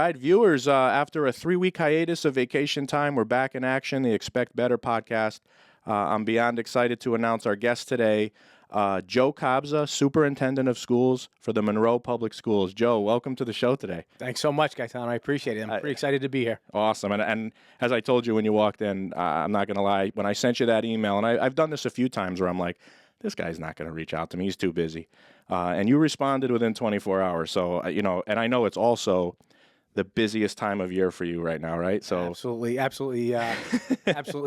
right, viewers, after a 3-week hiatus of vacation time, we're back in action, the Expect Better podcast. I'm beyond excited to announce our guest today, Joe Kobza, Superintendent of Schools for the Monroe Public Schools. Joe, welcome to the show today. Thanks so much, Gaetano. I appreciate it. I'm pretty excited to be here. Awesome. And as I told you when you walked in, I'm not going to lie, when I sent you that email, and I've done this a few times where I'm like, this guy's not going to reach out to me. He's too busy. And you responded within 24 hours. So, and I know it's also the busiest time of year for you right now, right? So absolutely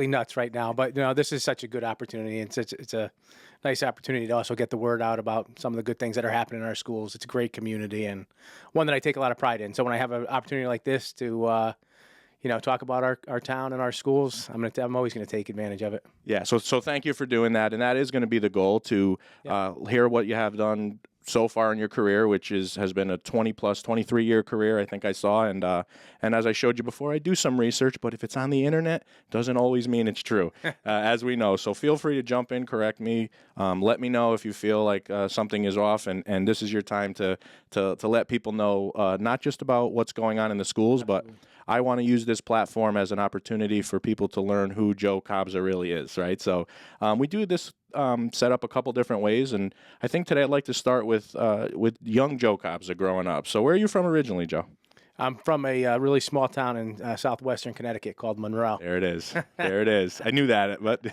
nuts right now. But this is such a good opportunity. It's a nice opportunity to also get the word out about some of the good things that are happening in our schools. It's a great community and one that I take a lot of pride in. So when I have an opportunity like this to talk about our town and our schools, I'm always going to take advantage of it. Yeah. So thank you for doing that, and that is going to be the goal to hear what you have done so far in your career, which has been a 23-year career, I think I saw. And as I showed you before, I do some research, but if it's on the internet, doesn't always mean it's true, as we know. So feel free to jump in, correct me, let me know if you feel like something is off, and this is your time to let people know not just about what's going on in the schools, but I want to use this platform as an opportunity for people to learn who Joe Kobza really is, right? So we do this set up a couple different ways, and I think today I'd like to start with young Joe Kobza growing up. So where are you from originally, Joe? I'm from a really small town in southwestern Connecticut called Monroe. There it is. There it is. I knew that, but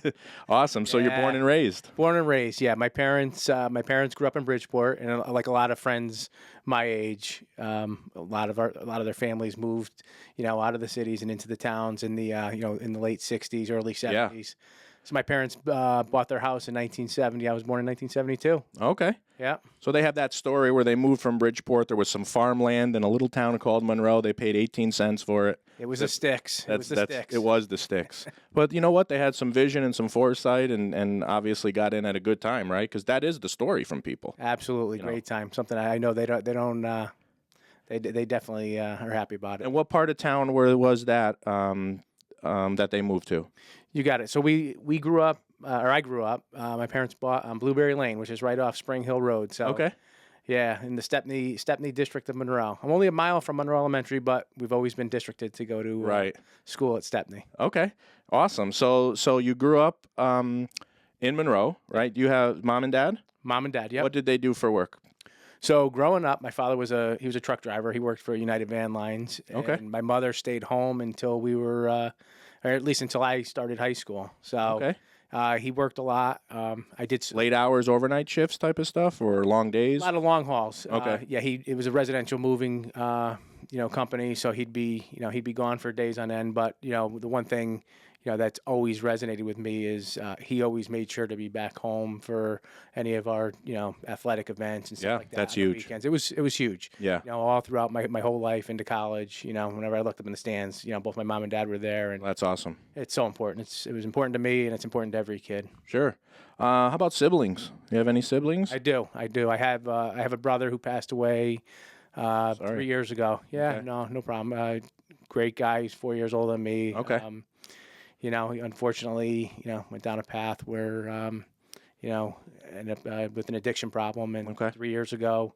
awesome. So you're born and raised. Born and raised, yeah. My parents grew up in Bridgeport, and like a lot of friends my age, a lot of their families moved, out of the cities and into the towns in the in the late '60s, early '70s. Yeah. So my parents bought their house in 1970. I was born in 1972. Okay. Yeah. So they have that story where they moved from Bridgeport. There was some farmland in a little town called Monroe. They paid 18 cents for it. It was the sticks. It was the sticks. But you know what? They had some vision and some foresight and obviously got in at a good time, right? Because that is the story from people. Absolutely. Great time. Something I know they definitely are happy about it. And what part of town was that that they moved to? You got it. So we grew up, or I grew up. My parents bought on Blueberry Lane, which is right off Spring Hill Road. So okay. Yeah, in the Stepney district of Monroe. I'm only a mile from Monroe Elementary, but we've always been districted to go to school at Stepney. Okay, awesome. So you grew up in Monroe, right? You have mom and dad? Mom and dad, yeah. What did they do for work? So growing up, my father was a truck driver. He worked for United Van Lines. Okay. And my mother stayed home until we were, or at least until I started high school. So okay. He worked a lot. I did late hours, overnight shifts type of stuff, or long days. A lot of long hauls. Okay. It was a residential moving, company. So he'd be gone for days on end. But the one thing, that's always resonated with me is he always made sure to be back home for any of our athletic events and stuff like that. That's huge. Weekends. It was huge. Yeah. All throughout my whole life into college. Whenever I looked up in the stands, both my mom and dad were there, and that's awesome. It's so important. It was important to me, and it's important to every kid. Sure. How about siblings? You have any siblings? I do. I have a brother who passed away 3 years ago. Yeah. Okay. No problem. Great guy. He's 4 years older than me. Okay. He unfortunately, went down a path where, ended up with an addiction problem. And 3 years ago,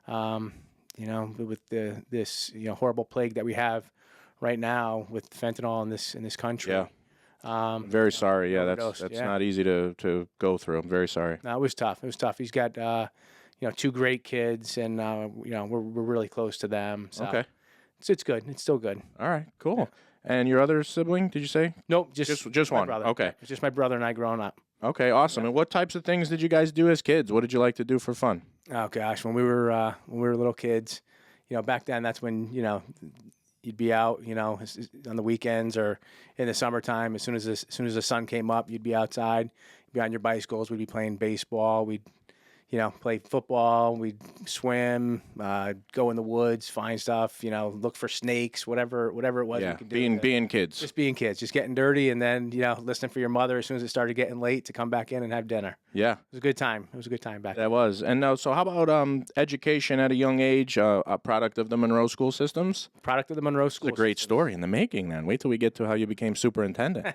with this horrible plague that we have right now with fentanyl in this country. Yeah. Very sorry. Yeah, that's not easy to go through. I'm very sorry. No, it was tough. He's got, 2 great kids, and we're really close to them. So okay. It's good. It's still good. All right. Cool. Yeah. And your other sibling, did you say? Nope, just one. Brother. Okay. It's just my brother and I growing up. Okay, awesome. Yeah. And what types of things did you guys do as kids? What did you like to do for fun? Oh gosh, when we were little kids, back then that's when you'd be out, on the weekends or in the summertime. As soon as the sun came up, you'd be outside, you'd be on your bicycles. We'd be playing baseball. We'd play football, we'd swim, go in the woods, find stuff, look for snakes, whatever it was we could do. Being kids. Just being kids, just getting dirty, and then, listening for your mother as soon as it started getting late to come back in and have dinner. Yeah. It was a good time. It was a good time back then. That was. And now, so how about education at a young age, a product of the Monroe school systems? Product of the Monroe school systems. It's a great story in the making, then. Wait till we get to how you became superintendent.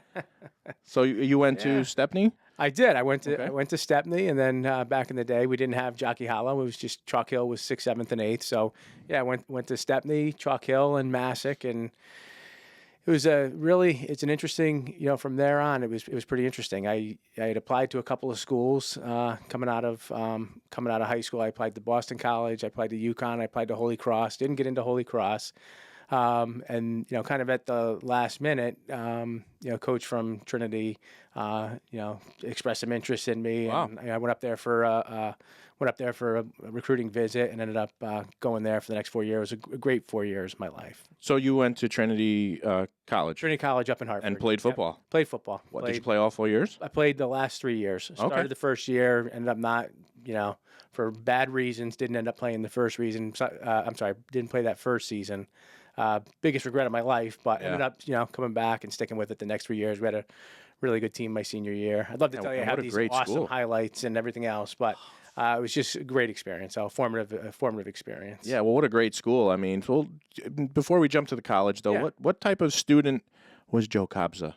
So you went to Stepney? I did. I Okay. went to Stepney, and then back in the day, we didn't have Jockey Hollow. It was just Chalk Hill was 6th, 7th, and 8th. So yeah, I went to Stepney, Chalk Hill, and Masuk, and it was it's an interesting, from there on, it was pretty interesting. I had applied to a couple of schools coming out of high school. I applied to Boston College. I applied to UConn. I applied to Holy Cross. Didn't get into Holy Cross. And kind of at the last minute, coach from Trinity, expressed some interest in me, Wow. and I went up there for a recruiting visit, and ended up going there for the next 4 years. It was a great 4 years of my life. So you went to Trinity College Trinity College up in Hartford. and played football. Yep. Played football. What, did you play all 4 years? I played the last 3 years. Started the first year, ended up not, for bad reasons, didn't end up playing the first reason. I'm sorry, didn't play that first season. Biggest regret of my life, but ended up, coming back and sticking with it the next 3 years. We had a really good team my senior year. I'd love to tell you I had these awesome highlights and everything else, but it was just a great experience, a formative experience. Yeah, well, what a great school. I mean, well, before we jump to the college, though, what type of student was Joe Kobza?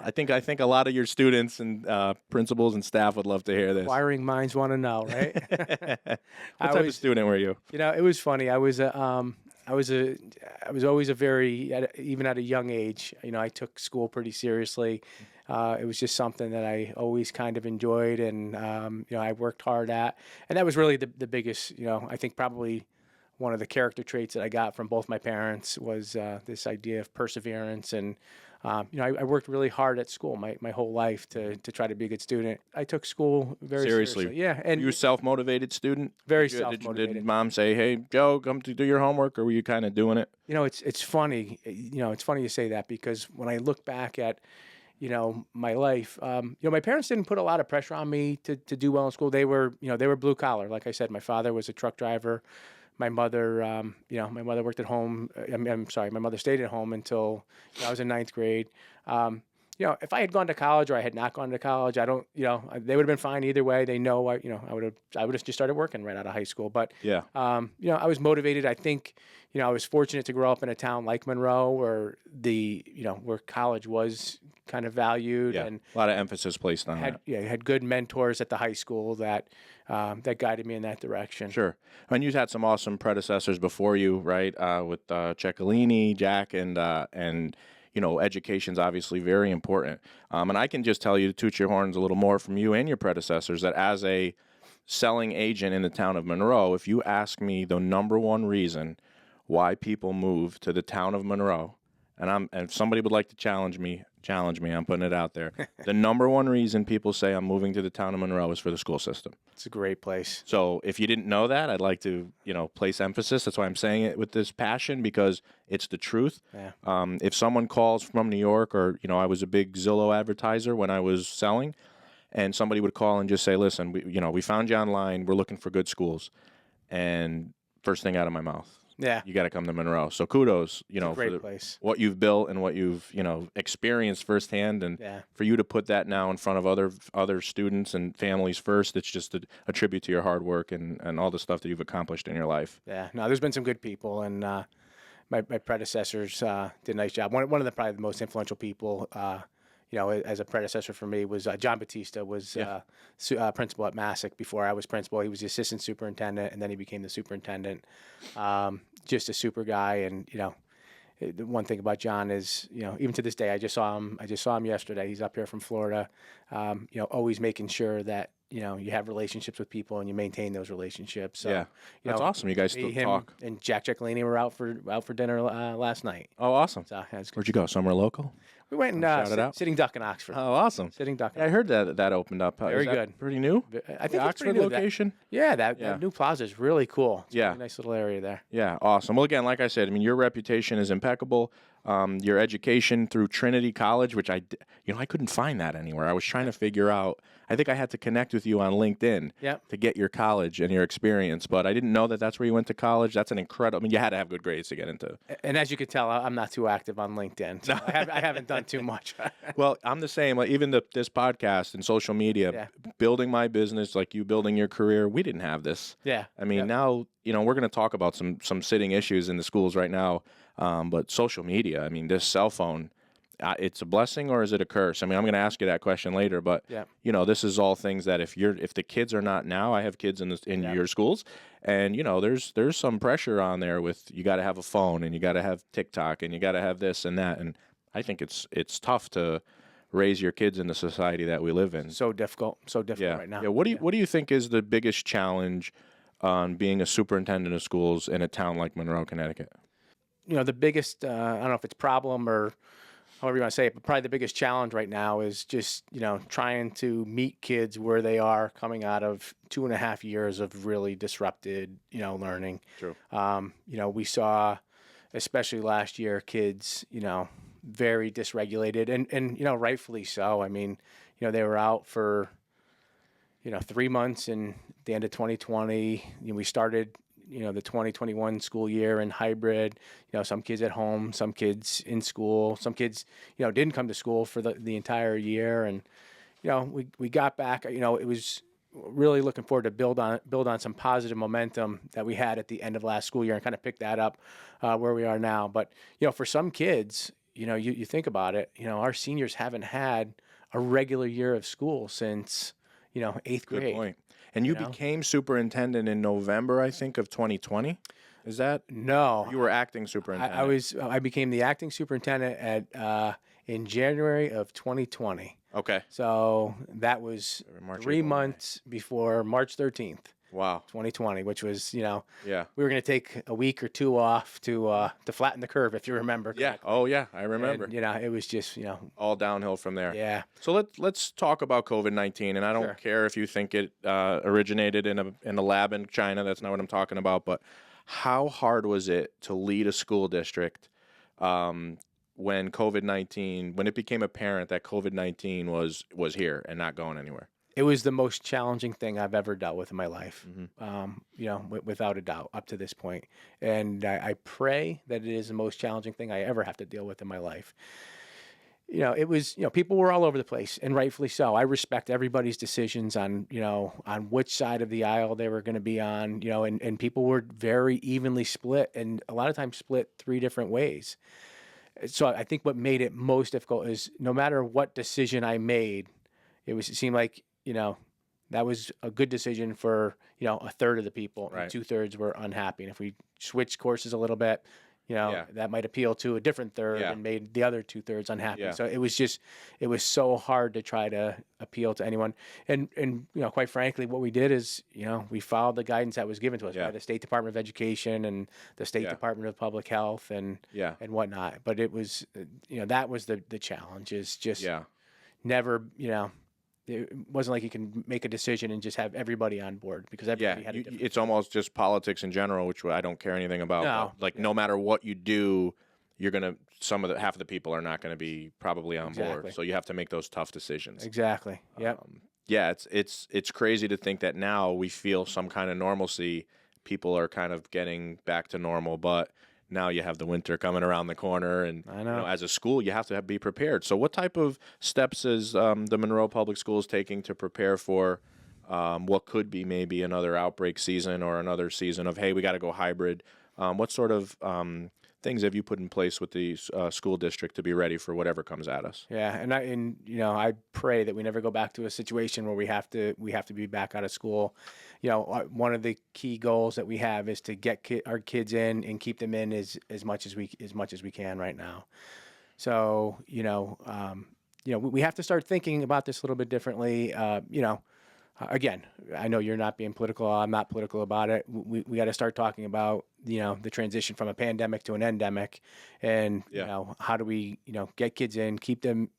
I think a lot of your students and principals and staff would love to hear this. Inquiring minds want to know, right? What type of student were you? It was funny. I was always even at a young age, I took school pretty seriously. It was just something that I always kind of enjoyed, and I worked hard at, and that was really the biggest, I think probably one of the character traits that I got from both my parents was this idea of perseverance. And I worked really hard at school my whole life to try to be a good student. I took school very seriously. Yeah, and were you a self-motivated student? Very self-motivated. Did mom say, "Hey, Joe, come to do your homework," or were you kind of doing it? It's funny. It's funny you say that, because when I look back at my life, my parents didn't put a lot of pressure on me to do well in school. They were blue collar. Like I said, my father was a truck driver. My mother, my mother worked at home. I'm sorry, my mother stayed at home until I was in 9th grade. If I had gone to college or I had not gone to college, I don't, they would have been fine either way. They know I would have just started working right out of high school. But yeah, I was motivated. I think, I was fortunate to grow up in a town like Monroe, where where college was kind of valued, and a lot of emphasis placed on that. Had good mentors at the high school that guided me in that direction. Sure. And you had some awesome predecessors before you, right? With Cecchini, Jack, and education's obviously very important. And I can just tell you, to toot your horns a little more from you and your predecessors, that as a selling agent in the town of Monroe, if you ask me the number one reason why people move to the town of Monroe, and if somebody would like to challenge me, I'm putting it out there. The number one reason people say I'm moving to the town of Monroe is for the school system. It's a great place. So if you didn't know that, I'd like to, place emphasis. That's why I'm saying it with this passion, because it's the truth. Yeah. If someone calls from New York, or, I was a big Zillow advertiser when I was selling, and somebody would call and just say, "Listen, we found you online. We're looking for good schools." And first thing out of my mouth, yeah, you got to come to Monroe. So kudos, for place. What you've built and what you've, experienced firsthand, and for you to put that now in front of other students and families first, it's just a tribute to your hard work and all the stuff that you've accomplished in your life. Yeah, no, there's been some good people, and my predecessors did a nice job. One of the probably the most influential people, as a predecessor for me, was John Batista, was principal at Masuk before I was principal. He was the assistant superintendent, and then he became the superintendendent. Just a super guy, and the one thing about John is, even to this day, I just saw him yesterday. He's up here from Florida. Always making sure that you have relationships with people and you maintain those relationships. So, that's awesome. You guys still talk. And Jack Cecchini were out for dinner last night. Oh, awesome. So, where'd you go? Somewhere local? We went and Sitting Duck in Oxford. Oh, awesome. Sitting Duck. I heard that opened up. Very is that good. Pretty new? I think the it's Oxford pretty new. location? That new plaza is really cool. It's a really nice little area there. Yeah, awesome. Well, again, like I said, your reputation is impeccable. Your education through Trinity College, which I couldn't find that anywhere. I was trying to figure out. I think I had to connect with you on LinkedIn to get your college and your experience, but I didn't know that that's where you went to college. That's an incredible. You had to have good grades to get into. And as you can tell, I'm not too active on LinkedIn. So I haven't done too much. Well, I'm the same. Like even this podcast and social media, building my business, like you building your career. We didn't have this. Yeah. I mean, now we're going to talk about some sitting issues in the schools right now, but social media. I mean, this cell phone. it's a blessing or is it a curse? I mean, I'm going to ask you that question later, but Yeah. this is all things that if the kids are not now, I have kids in your schools, and there's some pressure on there with you got to have a phone and you got to have TikTok and you got to have this and that, and I think it's tough to raise your kids in the society that we live in. So difficult right now. Yeah. What do you think is the biggest challenge on being a superintendent of schools in a town like Monroe, Connecticut? The biggest, I don't know if it's problem or however you want to say it, but probably the biggest challenge right now is just, trying to meet kids where they are coming out of 2.5 years of really disrupted, learning. True. We saw, especially last year, kids, very dysregulated and rightfully so. I mean, they were out for, 3 months in the end of 2020. We started, the 2021 school year in hybrid, some kids at home, some kids in school, some kids, didn't come to school for the entire year. And, we got back, it was really looking forward to build on some positive momentum that we had at the end of last school year and kind of pick that up where we are now. But, for some kids, you think about it, our seniors haven't had a regular year of school since, 8th grade. Good point. And you became superintendent in November, I think, of 2020. Is that? No. You were acting superintendent. I became the acting superintendent in January of 2020. Okay. So that was March, 3 months before March 13th. Wow. 2020, which was, yeah, we were going to take a week or two off to flatten the curve, if you remember. Yeah. Oh, yeah. I remember. And, it was just, all downhill from there. Yeah. So let's talk about COVID-19, and I don't care if you think it originated in a lab in China. That's not what I'm talking about. But how hard was it to lead a school district when COVID-19, when it became apparent that COVID-19 was here and not going anywhere? It was the most challenging thing I've ever dealt with in my life, Mm-hmm. without a doubt, up to this point. And I pray that it is the most challenging thing I ever have to deal with in my life. It was, people were all over the place, and rightfully so. I respect everybody's decisions on which side of the aisle they were going to be on, and people were very evenly split, and a lot of times split 3 different ways. So I think what made it most difficult is no matter what decision I made, it seemed like, that was a good decision for, a third of the people. Right. And 2/3 were unhappy. And if we switched courses a little bit, that might appeal to a different third and made the other 2/3 unhappy. Yeah. So it was so hard to try to appeal to anyone. And quite frankly, what we did is, we followed the guidance that was given to us by the State Department of Education and the State Department of Public Health and whatnot. But it was, that was the challenge, is just never, it wasn't like you can make a decision and just have everybody on board, because everybody had a different. It's almost just politics in general, which I don't care anything about. No. But, no matter what you do, you're gonna half of the people are not gonna be probably on board. So you have to make those tough decisions. Exactly. Yep. It's crazy to think that now we feel some kind of normalcy. People are kind of getting back to normal, but now you have the winter coming around the corner, and I know. As a school, you have to be prepared. So, what type of steps is the Monroe Public Schools taking to prepare for what could be maybe another outbreak season or another season of, hey, we got to go hybrid? What sort of things have you put in place with the school district to be ready for whatever comes at us? Yeah, and I pray that we never go back to a situation where we have to be back out of school. One of the key goals that we have is to get our kids in and keep them in as much as we can right now. So we have to start thinking about this a little bit differently. Again, I know you're not being political. I'm not political about it. We got to start talking about, the transition from a pandemic to an endemic, and how do we, get kids in, keep them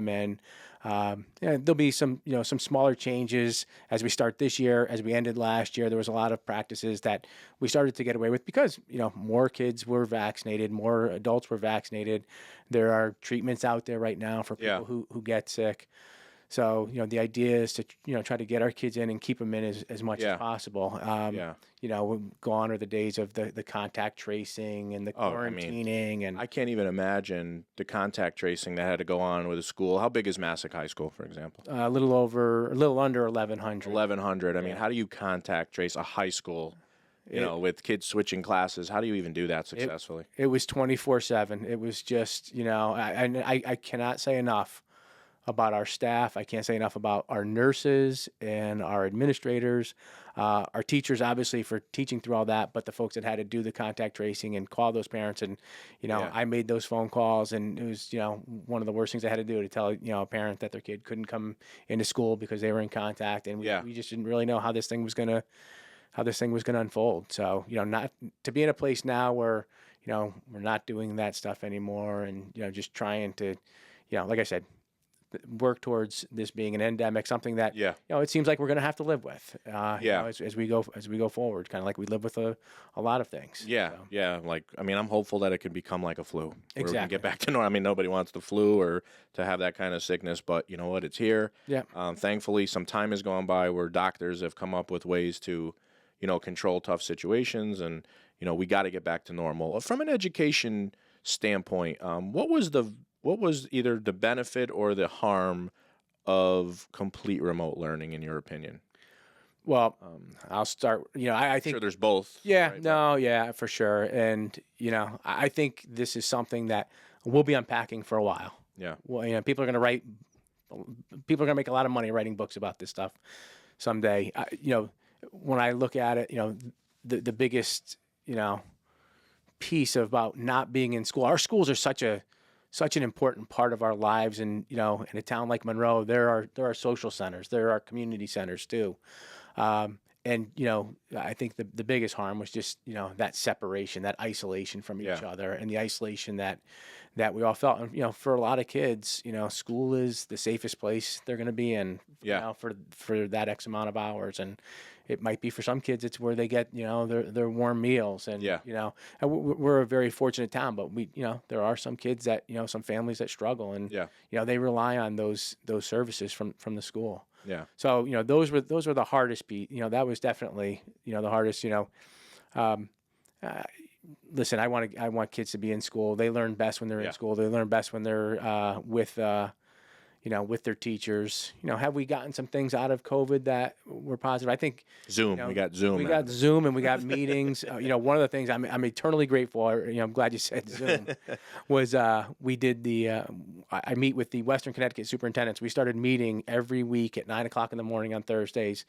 in. There'll be some smaller changes as we start this year. As we ended last year, there was a lot of practices that we started to get away with because, more kids were vaccinated, more adults were vaccinated. There are treatments out there right now for people who get sick. So, the idea is to, try to get our kids in and keep them in as much as possible. Gone are the days of the contact tracing and the quarantining. And I can't even imagine the contact tracing that had to go on with a school. How big is Masuk High School, for example? A little under 1,100. 1,100. I mean, how do you contact trace a high school You know, with kids switching classes, how do you even do that successfully? It was 24/7. It was just, I cannot say enough about our staff. I can't say enough about our nurses and our administrators, our teachers, obviously, for teaching through all that, but the folks that had to do the contact tracing and call those parents. And, I made those phone calls, and it was, one of the worst things I had to do to tell, a parent that their kid couldn't come into school because they were in contact. And we just didn't really know how this thing was going to unfold. So, not to be in a place now where, we're not doing that stuff anymore, and, just trying to, like I said, work towards this being an endemic, something that it seems like we're going to have to live with. As we go forward, kind of like we live with a lot of things. Like, I mean, I'm hopeful that it can become like a flu. Where we can Exactly. get back to normal. I mean, nobody wants the flu or to have that kind of sickness, but you know what? It's here. Yeah. Thankfully, some time has gone by where doctors have come up with ways to, control tough situations, and we got to get back to normal. From an education standpoint, what was either the benefit or the harm of complete remote learning, in your opinion? Well, I'll start. I think Sure, there's both. Yeah, right? no, yeah, for sure. And, I think this is something that we'll be unpacking for a while. Yeah. Well, people are going to make a lot of money writing books about this stuff someday. When I look at it, the biggest, piece about not being in school, our schools are such an important part of our lives. And, in a town like Monroe, there are social centers, there are community centers too. And, I think the biggest harm was just, that separation, that isolation from each other, and the isolation that we all felt. And, for a lot of kids, school is the safest place they're going to be in, for that X amount of hours. And it might be for some kids, it's where they get, their warm meals. And, and we're a very fortunate town, but there are some kids that, some families that struggle, and, they rely on those services from the school. Yeah. So, those were the hardest beat. That was definitely, the hardest, listen, I want kids to be in school. They learn best when they're in school. They learn best when they're with their teachers. Have we gotten some things out of COVID that were positive? I think Zoom. We got Zoom. We got Zoom, and we got meetings. One of the things I'm eternally grateful. I'm glad you said Zoom. Was we did I meet with the Western Connecticut superintendents. We started meeting every week at 9:00 in the morning on Thursdays.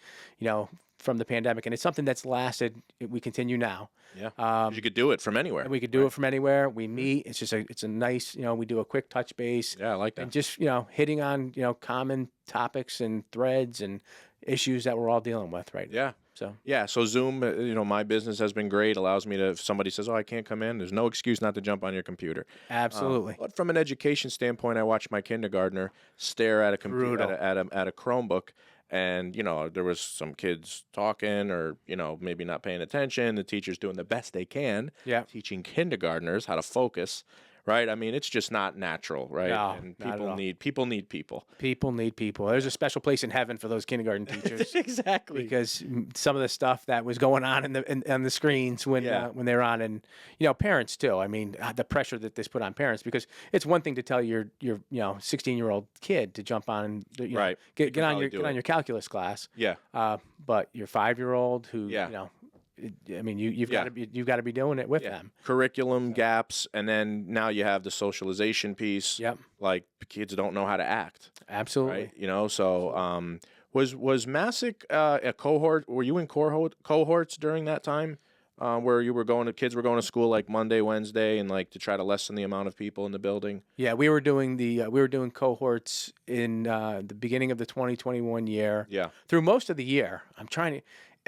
From the pandemic, and it's something that's lasted. We continue now. Yeah. You could do it from anywhere. And we could do it from anywhere. We meet. It's just it's a nice, we do a quick touch base. Yeah, I like that. And just, hitting on, common topics and threads and issues that we're all dealing with right now. So Zoom, my business has been great. Allows me to, if somebody says, "Oh, I can't come in," there's no excuse not to jump on your computer. Absolutely. But from an education standpoint, I watched my kindergartner stare at a computer, at a Chromebook. And, there was some kids talking or, maybe not paying attention. The teacher's doing the best they can, teaching kindergartners how to focus, right? I mean, it's just not natural, right? No, and not at all. people need people. People need people. There's a special place in heaven for those kindergarten teachers. Exactly. Because some of the stuff that was going on on the screens when they were on, and parents too. I mean, the pressure that this put on parents, because it's one thing to tell your 16-year-old kid to jump on, get on your calculus class. Yeah. But your 5-year-old who you've got to be doing it with them. Curriculum gaps, and then now you have the socialization piece. Yep. Like kids don't know how to act. Absolutely. Right? So was Masuk a cohort? Were you in cohorts during that time? Where kids were going to school like Monday, Wednesday, and like to try to lessen the amount of people in the building? Yeah, we were doing cohorts in the beginning of the 2021 year. Yeah. Through most of the year.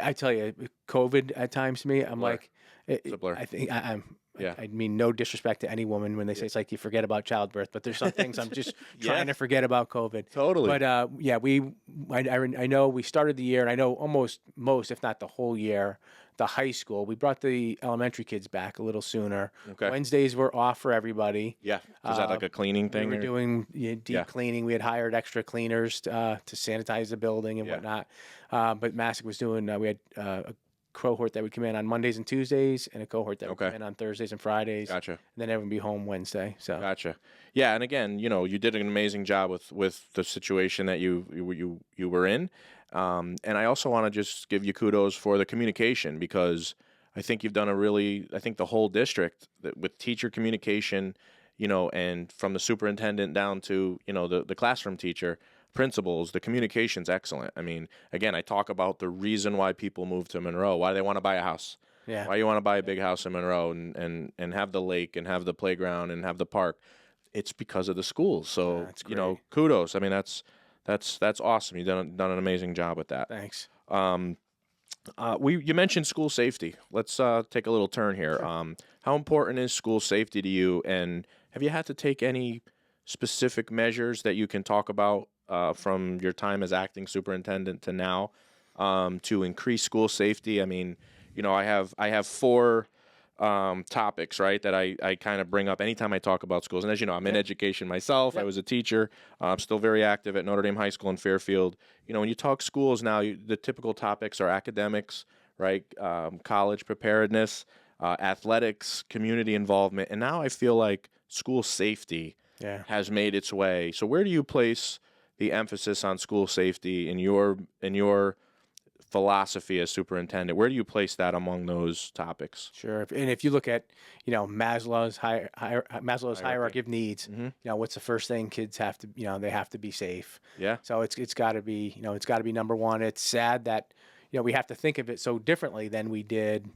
I tell you, COVID at times to me, I'm blur. like, It's a blur. I think I'm. Yeah. I mean, no disrespect to any woman when they say it's like you forget about childbirth, but there's some things I'm just trying to forget about COVID. Totally. But I know we started the year, and I know almost most, if not the whole year, the high school. We brought the elementary kids back a little sooner. Okay. Wednesdays were off for everybody. Yeah. Was that like a cleaning thing? We were doing deep cleaning. We had hired extra cleaners to sanitize the building and whatnot. But Masuk was doing, we had a cohort that would come in on Mondays and Tuesdays, and a cohort that would come in on Thursdays and Fridays. Gotcha. And then everyone would be home Wednesday. So Gotcha. Yeah, and again, you did an amazing job with the situation that you were in. And I also want to just give you kudos for the communication, because I think you've done I think the whole district with teacher communication, and from the superintendent down to, the classroom teacher, principals, the communication's excellent. I mean, again, I talk about the reason why people move to Monroe, why they want to buy a house. Yeah. Why you want to buy a big house in Monroe and have the lake and have the playground and have the park. It's because of the schools. So, That's great. kudos. I mean, that's awesome. You've done an amazing job with that. Thanks. You mentioned school safety. Let's take a little turn here. Sure. How important is school safety to you, and have you had to take any specific measures that you can talk about from your time as acting superintendent to now to increase school safety? I mean, I have four topics, right, that I kind of bring up anytime I talk about schools. And as you know, I'm in education myself. I was a teacher. I'm still very active at Notre Dame High School in Fairfield. When you talk schools now, the typical topics are academics, right, college preparedness, athletics, community involvement. And now I feel like school safety has made its way. So where do you place the emphasis on school safety in your philosophy as superintendent? Where do you place that among those topics? Sure. And if you look at, Maslow's hierarchy of needs, what's the first thing kids have to, they have to be safe. Yeah. So it's got to be, it's got to be number one. It's sad that, we have to think of it so differently than we did,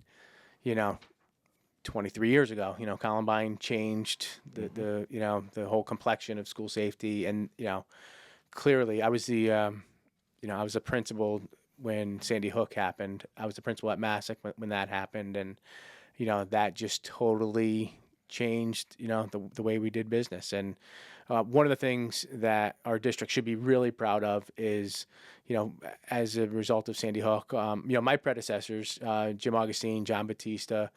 23 years ago. Columbine changed the whole complexion of school safety. And, clearly I was I was a principal when Sandy Hook happened. I was the principal at Masuk when that happened, and that just totally changed the way we did business. And one of the things that our district should be really proud of is as a result of Sandy Hook, my predecessors, Jim Augustine, John Batista,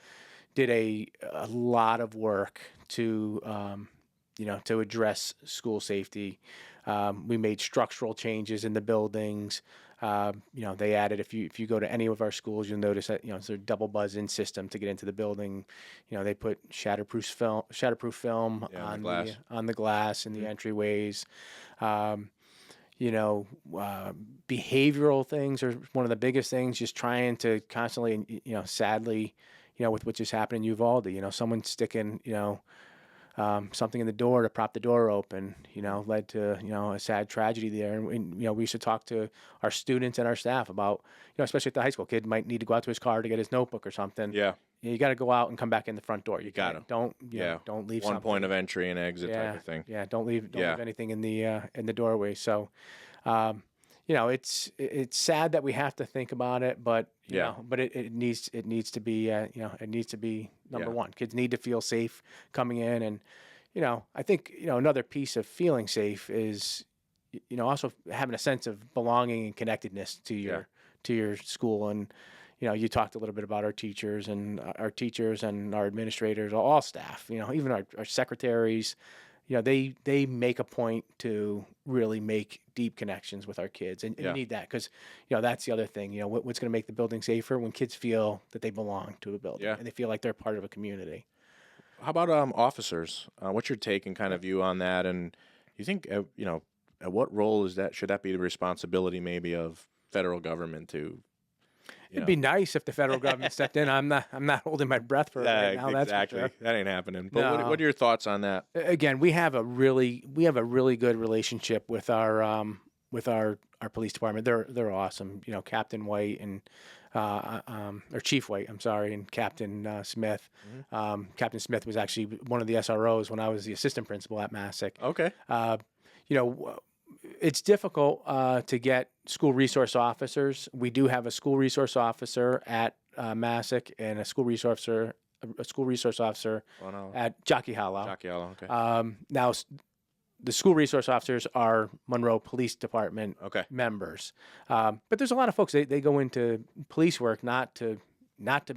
did a lot of work to to address school safety. We made structural changes in the buildings. They added, if you go to any of our schools, you'll notice that, it's a double buzz-in system to get into the building. They put shatterproof film on the glass in the entryways. Behavioral things are one of the biggest things, just trying to constantly, sadly, with what just happened in Uvalde, someone sticking, something in the door to prop the door open, led to, a sad tragedy there. And we used to talk to our students and our staff about, especially if the high school kid might need to go out to his car to get his notebook or something. Yeah. You got to go out and come back in the front door. You got to. Don't leave one point of entry and exit type of thing. Yeah. Don't leave anything in the doorway. So, it's sad that we have to think about it, but but it needs to be it needs to be number one. Kids need to feel safe coming in, and I think another piece of feeling safe is also having a sense of belonging and connectedness to your school. And you talked a little bit about our teachers and our administrators, all staff. Even our secretaries. They make a point to really make deep connections with our kids, and you need that because that's the other thing. What's going to make the building safer when kids feel that they belong to a building and they feel like they're part of a community. How about officers? What's your take and kind of view on that? And you think at what role should that be the responsibility maybe of federal government to? It'd be nice if the federal government stepped in. I'm not holding my breath for it right now. That's exactly. For sure. That ain't happening. But what are your thoughts on that? Again, we have a really good relationship with our police department. They're awesome. Captain White and or Chief White, I'm sorry, and Captain Smith. Captain Smith was actually one of the SROs when I was the assistant principal at Masuk. Okay. It's difficult to get school resource officers. We do have a school resource officer at Masuk and a school resource officer at Jockey Hollow. Jockey Hollow, okay. Now, the school resource officers are Monroe Police Department members, but there's a lot of folks they go into police work not to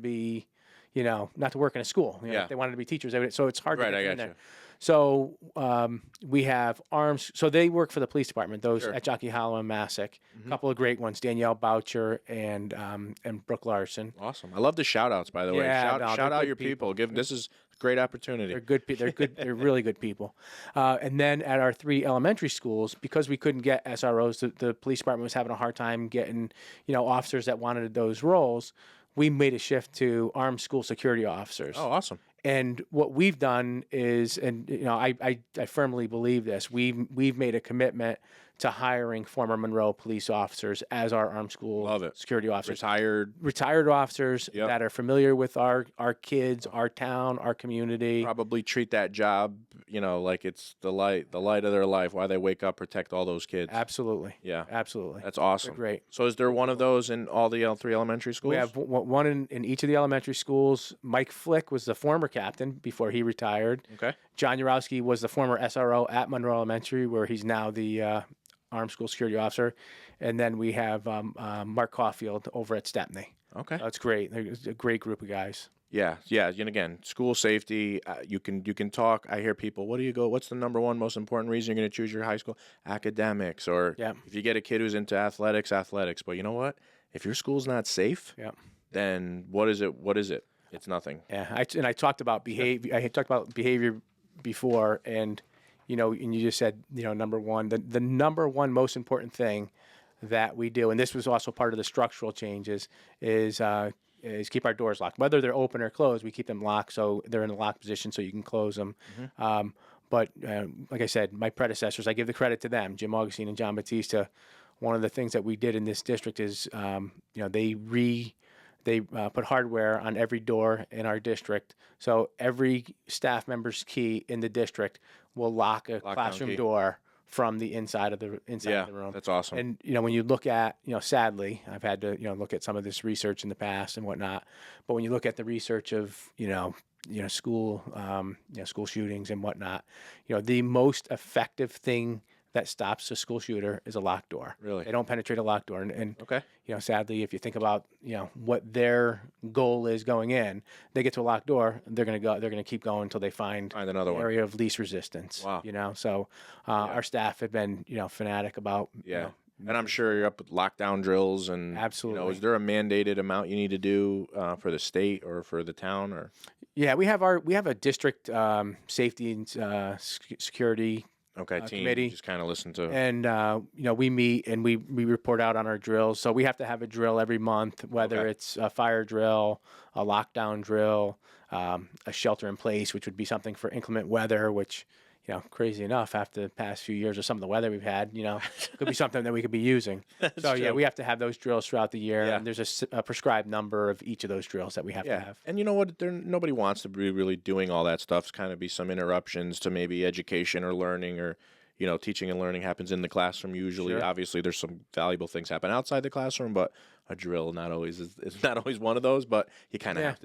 be, not to work in a school. If they wanted to be teachers, so it's hard to get in there. So we have arms. So they work for the police department. Those at Jockey Hollow and Masuk. A couple of great ones: Danielle Boucher and Brooke Larson. Awesome. I love the shout outs, by the way. Shout out your people. This is a great opportunity. They're good. They're good. They're really good people. And then at our 3 elementary schools, because we couldn't get SROs, the police department was having a hard time getting officers that wanted those roles. we made a shift to armed school security officers. Oh, awesome. And what we've done is, and I firmly believe this, we've made a commitment to hiring former Monroe police officers as our armed school Love it. security officers. Retired Officers that are familiar with our kids, our town, our community. Probably treat that job, like it's the light of their life. Why they wake up, protect all those kids. Absolutely. Yeah. Absolutely. That's awesome. They're great. So is there one of those in all the three elementary schools? We have one in each of the elementary schools. Mike Flick was the former captain before he retired. Okay. John Urowski was the former SRO at Monroe Elementary, where he's now the armed school security officer. And then we have Mark Caulfield over at Stepney. Okay. That's great. They're a great group of guys. Yeah. And again, school safety. You can talk. I hear people. What's the number one most important reason you're going to choose your high school? Academics, or if you get a kid who's into athletics. But you know what? If your school's not safe, then what is it? It's nothing. Yeah. I talked about behavior. I had talked about behavior before, and and you just said number one. The number one most important thing that we do, and this was also part of the structural changes, is keep our doors locked. Whether they're open or closed, we keep them locked so they're in a locked position so you can close them. Mm-hmm. But like I said, my predecessors, I give the credit to them, Jim Augustine and John Batista. One of the things that we did in this district is, they put hardware on every door in our district, so every staff member's key in the district will lock a classroom door from the inside of the room. That's awesome. And when you look at, sadly, I've had to look at some of this research in the past and whatnot. But when you look at the research of school school shootings and whatnot, the most effective thing that stops a school shooter is a locked door. Really? They don't penetrate a locked door. And okay. Sadly, if you think about, what their goal is going in, they get to a locked door, they're going to keep going until they find another area of least resistance. Wow. So our staff have been, fanatic about, and I'm sure you're up with lockdown drills and absolutely. Is there a mandated amount you need to do for the state or for the town or? Yeah, we have a district safety and security team committee. Just kind of listen to. And, we meet and we report out on our drills. So we have to have a drill every month, whether it's a fire drill, a lockdown drill, a shelter in place, which would be something for inclement weather, which, crazy enough, after the past few years of some of the weather we've had, could be something that we could be using. So, true. we have to have those drills throughout the year. Yeah. And there's a prescribed number of each of those drills that we have to have. And you know what? Nobody wants to be really doing all that stuff. It's kind of be some interruptions to maybe education or learning or, teaching and learning happens in the classroom usually. Sure. Obviously, there's some valuable things happen outside the classroom, but a drill is not always one of those, but you kind of have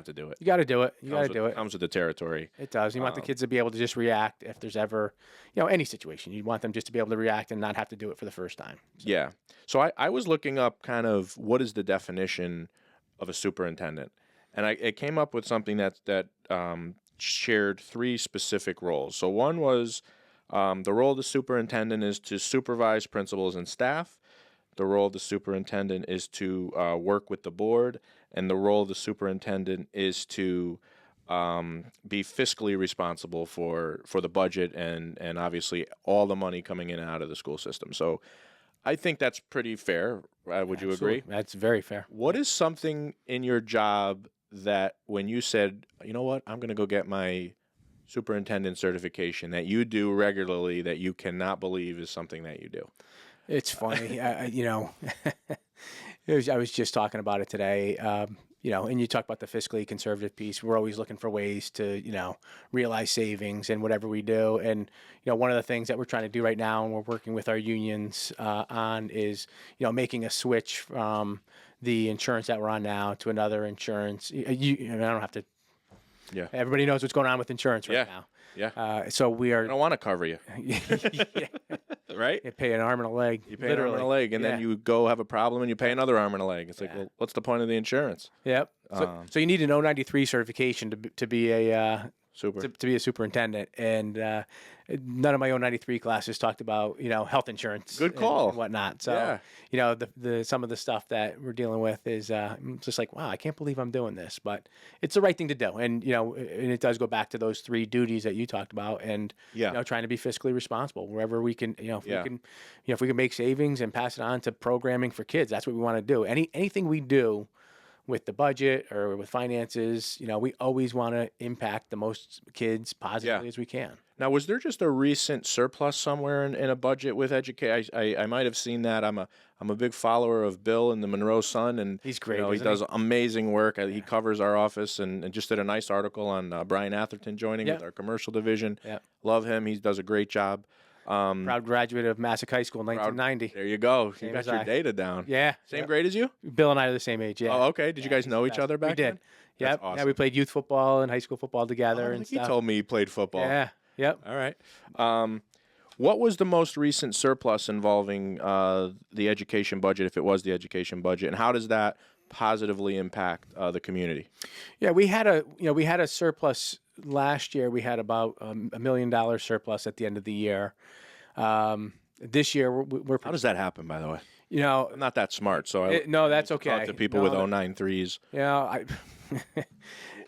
to do it. You got to do it. It comes with the territory. It does. You want the kids to be able to just react if there's ever, any situation. You want them just to be able to react and not have to do it for the first time. So. Yeah. So I was looking up kind of what is the definition of a superintendent, and it came up with something that shared three specific roles. So one was the role of the superintendent is to supervise principals and staff. The role of the superintendent is to work with the board, and the role of the superintendent is to be fiscally responsible for the budget and obviously all the money coming in and out of the school system. So I think that's pretty fair. Would you agree? That's very fair. What is something in your job that when you said, you know what, I'm going to go get my superintendent certification that you do regularly that you cannot believe is something that you do? It's funny, I was just talking about it today. And you talk about the fiscally conservative piece. We're always looking for ways to, realize savings in whatever we do. And, one of the things that we're trying to do right now, and we're working with our unions on, is, making a switch from the insurance that we're on now to another insurance. I don't have to. Yeah. Everybody knows what's going on with insurance right now. Yeah. So we are. I don't want to cover you. Right? You pay an arm and a leg. You pay an arm and a leg, and then you go have a problem, and you pay another arm and a leg. It's like, well, what's the point of the insurance? Yep. So you need an 093 certification to be a to be a superintendent, and none of my 093 classes talked about health insurance. Good call. And whatnot. So the some of the stuff that we're dealing with is just like, wow, I can't believe I'm doing this, but it's the right thing to do, and and it does go back to those three duties that you talked about, and trying to be fiscally responsible wherever we can. If we can make savings and pass it on to programming for kids, that's what we want to do. Anything we do, with the budget or with finances, we always want to impact the most kids positively as we can. Now, was there just a recent surplus somewhere in a budget with education? I might have seen that. I'm a big follower of Bill in the Monroe Sun, and He's great. he does amazing work. He covers our office and just did a nice article on Brian Atherton joining with our commercial division. Yep. Love him. He does a great job. Proud graduate of Masuk High School in 1990. There you go. Same You got as your I. data down. Yeah. Same grade as you? Bill and I are the same age. Yeah. Oh, okay. Did you guys know each other back We did. then? Yep. That's awesome. Yeah, we played youth football and high school football together I and think he stuff. told me he played football. Yeah. Yep. All right. What was the most recent surplus involving the education budget, if it was the education budget, and how does that positively impact the community? Yeah, we had a surplus last year. We had about $1 million surplus at the end of the year. This year we're How does that happen, by the way? I'm not that smart, so no, that's okay. talk to people with 09 threes.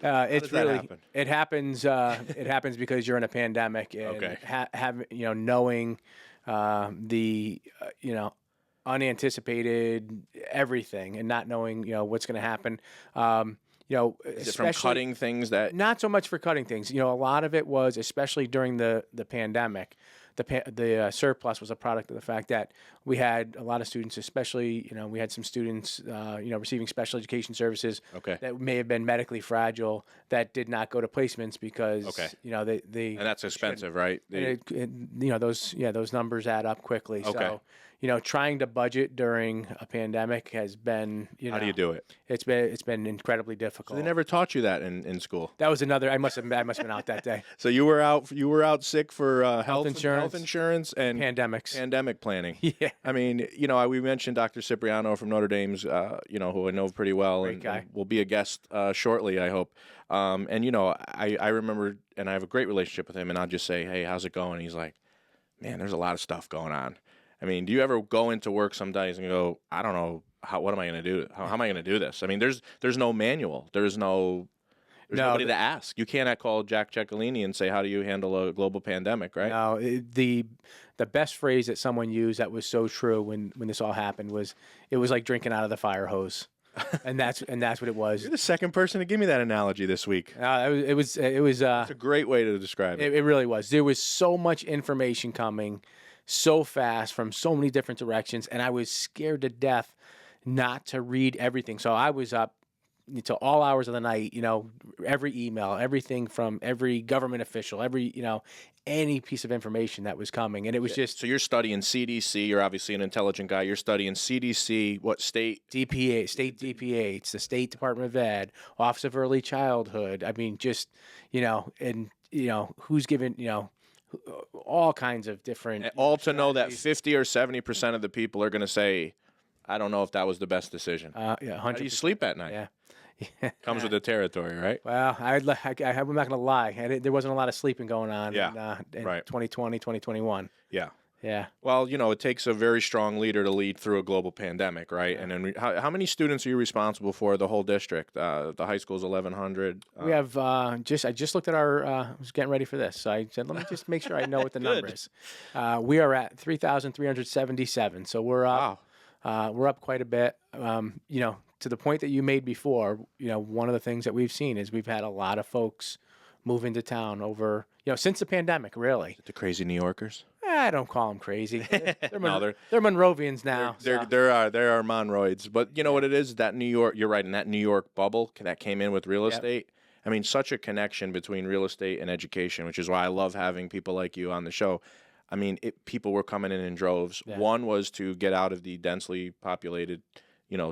It's that really happen? It happens. It happens because you're in a pandemic and knowing the unanticipated everything and not knowing what's going to happen. Is it from cutting things that? Not so much for cutting things. A lot of it was, especially during the pandemic, the surplus was a product of the fact that we had a lot of students, especially, we had some students, receiving special education services that may have been medically fragile that did not go to placements because, they and that's expensive, right? Those numbers add up quickly. So, trying to budget during a pandemic has been, how do you do it? It's been incredibly difficult. So they never taught you that in school. That was another. I must have been out that day. So you were out sick for health insurance and pandemic planning. Yeah. I mean, we mentioned Dr. Cipriano from Notre Dame's, who I know pretty well, and will be a guest shortly, I hope. I remember, and I have a great relationship with him, and I'll just say, hey, how's it going? He's like, man, there's a lot of stuff going on. I mean, do you ever go into work some days and go, I don't know, what am I going to do? How am I going to do this? I mean, there's no manual. There's nobody to ask. You cannot call Jack Ciccolini and say, how do you handle a global pandemic, right? No, the best phrase that someone used that was so true when this all happened was, it was like drinking out of the fire hose. and that's what it was. You're the second person to give me that analogy this week. It was. It's a great way to describe it. It really was. There was so much information coming so fast from so many different directions, and I was scared to death not to read everything. So I was up until all hours of the night, every email, everything from every government official, any piece of information that was coming. And it was just... So you're studying CDC. You're obviously an intelligent guy. You're studying CDC, what state? DPA, state DPA. It's the State Department of Ed, Office of Early Childhood. I mean, just, who's given, all kinds of different... And all to know that 50 or 70% of the people are going to say, I don't know if that was the best decision. 100%. How do you sleep at night? Yeah. Comes with the territory, right? Well, I'm not going to lie. There wasn't a lot of sleeping going on in right. 2020, 2021. Yeah. Yeah. Well, it takes a very strong leader to lead through a global pandemic, right? Yeah. And then how many students are you responsible for, the whole district? The high school's 1,100. We have I just looked at I was getting ready for this, so I said, let me just make sure I know what the number is. We are at 3,377, so we're up. Wow. We're up quite a bit. To the point that you made before, one of the things that we've seen is we've had a lot of folks move into town over, since the pandemic, really. The crazy New Yorkers? I don't call them crazy. They're they're Monrovians now. There are Monroids. But you know what it is? That New York, you're right, in that New York bubble that came in with real estate. I mean, such a connection between real estate and education, which is why I love having people like you on the show. I mean, people were coming in droves. Yeah. One was to get out of the densely populated,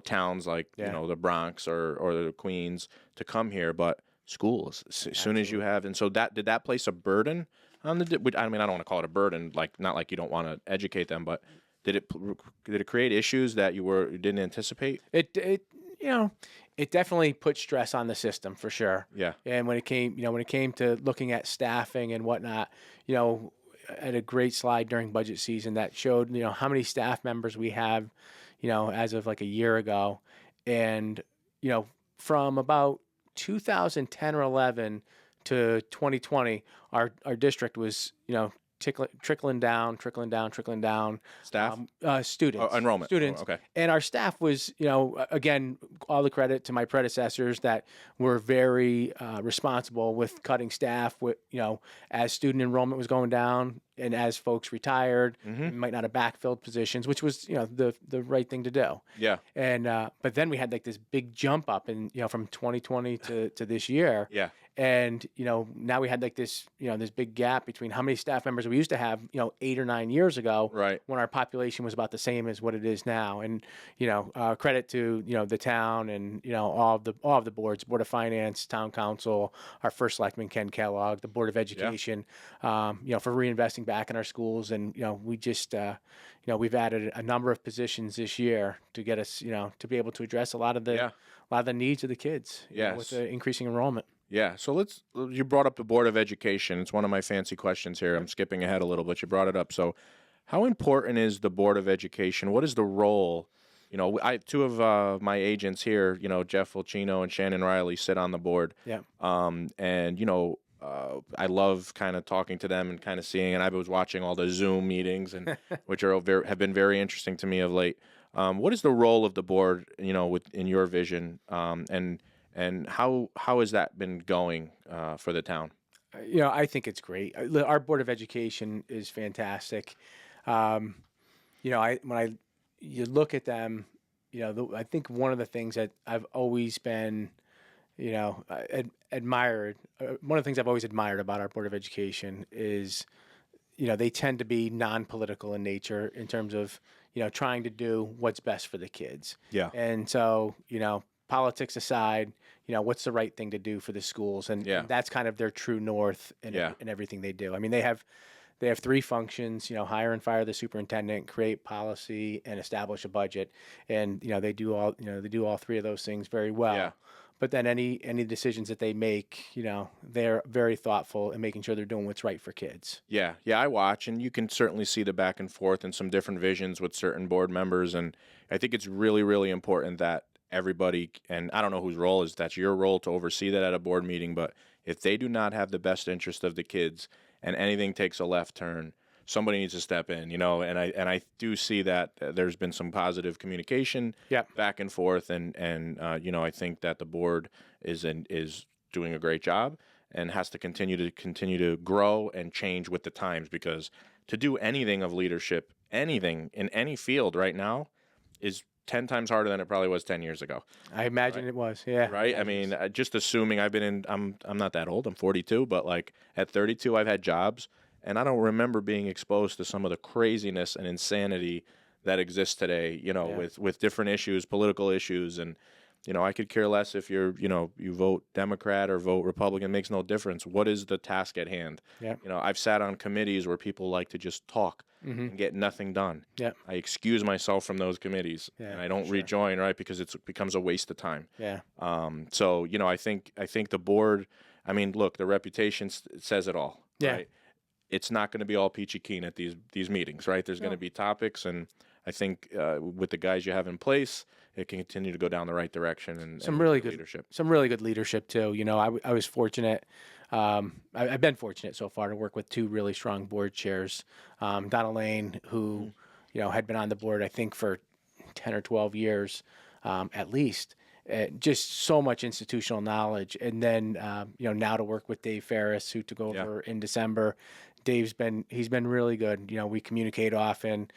towns like, the Bronx or the Queens to come here. But schools, as soon as you have, and so did that place a burden on the, I mean, I don't want to call it a burden, not like you don't want to educate them, but did it create issues that you didn't anticipate? It definitely put stress on the system for sure. Yeah. And when it came to looking at staffing and whatnot, I had a great slide during budget season that showed, how many staff members we have, as of like a year ago. And, from about 2010 or 11 to 2020, our district was, trickling down. Staff? Students. Enrollment. Students. Oh, okay. And our staff was, again, all the credit to my predecessors that were very responsible with cutting staff. With as student enrollment was going down, and as folks retired, we might not have backfilled positions, which was the right thing to do. Yeah. And but then we had like this big jump up, and from 2020 to this year. Yeah. And now we had like this this big gap between how many staff members we used to have 8 or 9 years ago, Right. when our population was about the same as what it is now. And credit to the town and all of the boards, Board of Finance, Town Council, our first selectman Ken Kellogg, the Board of Education, for reinvesting back in our schools. And we just we've added a number of positions this year to get us to be able to address a lot of the needs of the kids. Yes. With the increasing enrollment. Yeah, so you brought up the Board of Education. It's one of my fancy questions here. I'm skipping ahead a little, but you brought it up. So how important is the Board of Education? What is the role? Two of my agents here, Jeff Fulcino and Shannon Riley, sit on the board. Yeah. I love kind of talking to them and kind of seeing, and I was watching all the Zoom meetings, and which have been very interesting to me of late. What is the role of the board, in your vision, and how has that been going for the town? I think it's great. Our Board of Education is fantastic. When you look at them, I think one of the things that I've always been, admired. One of the things I've always admired about our Board of Education is, they tend to be non-political in nature in terms of, trying to do what's best for the kids. Yeah. And so, politics aside, what's the right thing to do for the schools, and that's kind of their true north in everything they do. I mean, they have 3 functions: hire and fire the superintendent, create policy, and establish a budget. And they do all 3 of those things very well. Yeah. But then any decisions that they make, they're very thoughtful in making sure they're doing what's right for kids. Yeah, I watch, and you can certainly see the back and forth and some different visions with certain board members, and I think it's really, really important that everybody, and I don't know whose role is that's your role to oversee that at a board meeting, but if they do not have the best interest of the kids and anything takes a left turn, somebody needs to step in, and I do see that there's been some positive communication back and forth, and I think that the board is doing a great job and has to continue to grow and change with the times, because to do anything of leadership, anything in any field right now, is 10 times harder than it probably was 10 years ago. I imagine it was, yeah. Right? I mean, just assuming I'm not that old, I'm 42, but like at 32, I've had jobs, and I don't remember being exposed to some of the craziness and insanity that exists today, with different issues, political issues, and, I could care less if you vote Democrat or vote Republican, it makes no difference. What is the task at hand? Yeah. I've sat on committees where people like to just talk and get nothing done. Yeah. I excuse myself from those committees, and I don't rejoin, right, because it becomes a waste of time. Yeah. So I think the board. I mean, look, the reputation says it all. Yeah. Right? It's not going to be all peachy keen at these meetings, right? There's going to be topics, and I think with the guys you have in place, it can continue to go down the right direction and some really good leadership. Some really good leadership too. I was fortunate. I've been fortunate so far to work with 2 really strong board chairs. Donna Lane, who had been on the board I think for 10 or 12 years at least. Just so much institutional knowledge, and then now to work with Dave Ferris, who took over in December. He's been really good. We communicate often.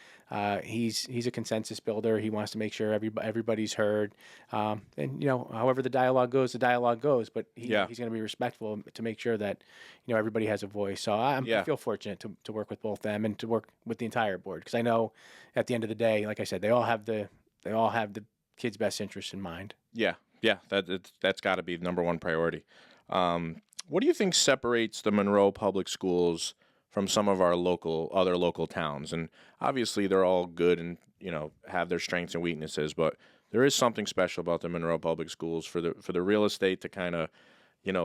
He's a consensus builder. He wants to make sure everybody's heard. And however the dialogue goes. But he's going to be respectful to make sure that everybody has a voice. So I feel fortunate to work with both them and to work with the entire board, because I know at the end of the day, like I said, they all have the kids' best interests in mind. Yeah, that's got to be the number one priority. What do you think separates the Monroe Public Schools from some of our other local towns? And obviously they're all good and have their strengths and weaknesses, but there is something special about the Monroe Public Schools for the real estate to kind of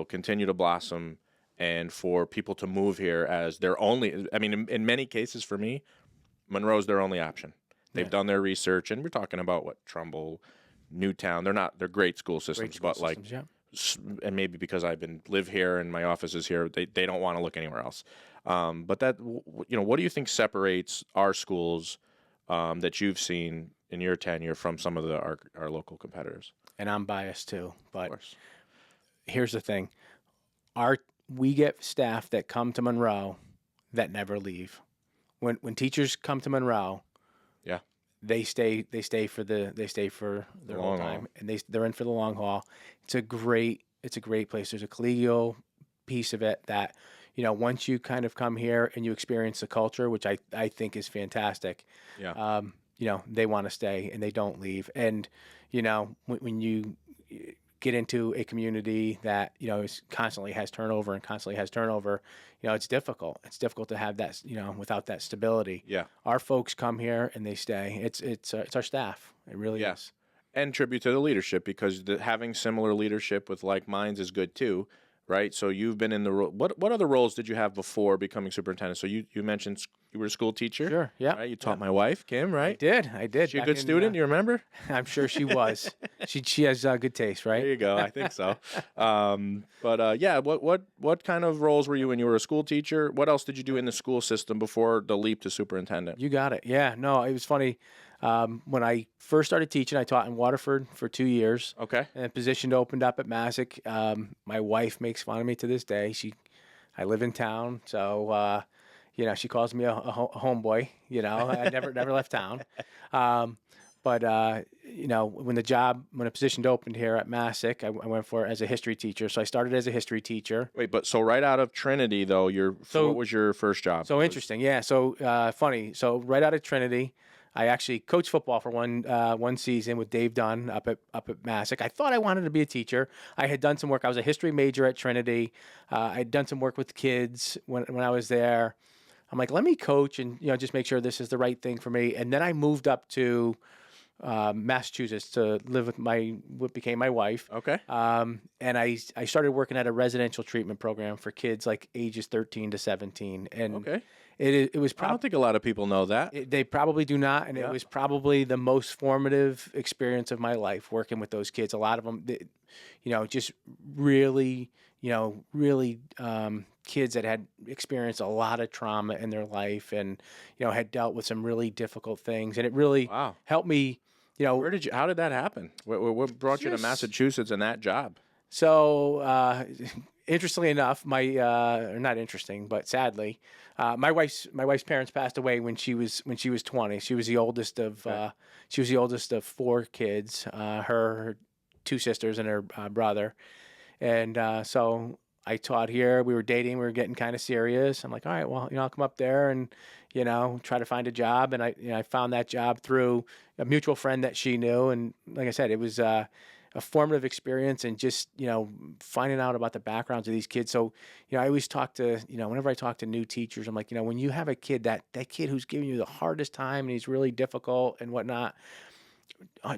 continue to blossom, and for people to move here as their only. I mean, in many cases for me, Monroe's their only option. They've done their research, and we're talking about Trumbull, Newtown. They're great school systems, and maybe because live here and my office is here, they don't want to look anywhere else. But what do you think separates our schools that you've seen in your tenure from some of our local competitors? And I'm biased too, Of but course. here's the thing. We get staff that come to Monroe that never leave. When teachers come to Monroe, Yeah. they stay for their whole long time, haul. and they're in for the long haul. It's a great place. There's a collegial piece of it that, once you kind of come here and you experience the culture, which I think is fantastic. Yeah. They want to stay and they don't leave. And when you get into a community that constantly has turnover, it's difficult. It's difficult to have that, without that stability. Yeah. Our folks come here and they stay. It's our staff. It really Yeah. is. And tribute to the leadership, because having similar leadership with like minds is good too, right? So you've been in the role. What other roles did you have before becoming superintendent? So you mentioned you were a school teacher. Sure. Yeah. Right? You taught my wife, Kim, right? I did. She a Back good in, student? You remember? I'm sure she was. She has good taste, There right? you go. I think so. Yeah. What kind of roles were you when you were a school teacher? What else did you do in the school system before the leap to superintendent? You got it. Yeah. No, it was funny. When I first started teaching, I taught in Waterford for 2 years. Okay. And a position opened up at Masuk. My wife makes fun of me to this day. I live in town, so she calls me a homeboy. I never left town. But when a position opened here at Masuk, I went for it as a history teacher. So I started as a history teacher. Wait, but so right out of Trinity though, what was your first job? So interesting, yeah. So funny. So right out of Trinity, I actually coached football for one season with Dave Dunn up at Masuk. I thought I wanted to be a teacher. I had done some work. I was a history major at Trinity. I had done some work with kids when I was there. I'm like, let me coach and just make sure this is the right thing for me. And then I moved up to Massachusetts to live with what became my wife. Okay. And I started working at a residential treatment program for kids like ages 13 to 17. And Okay. it was I probably. don't think a lot of people know that. They probably do not, and Yeah. it was probably the most formative experience of my life working with those kids. A lot of them, just really, kids that had experienced a lot of trauma in their life, and had dealt with some really difficult things, and it really Wow. helped me. How did that happen? What brought you to Just- Massachusetts and that job? So, interestingly enough, or not interesting, but sadly, my wife's parents passed away when she was 20. She was the oldest of four kids. Her two sisters and her brother, and so I taught here. We were dating. We were getting kind of serious. I'm like, all right, well, I'll come up there and try to find a job. And I found that job through a mutual friend that she knew. And like I said, it was a formative experience, and just finding out about the backgrounds of these kids. So I always talk to whenever I talk to new teachers, I'm like, when you have a kid that kid who's giving you the hardest time and he's really difficult and whatnot,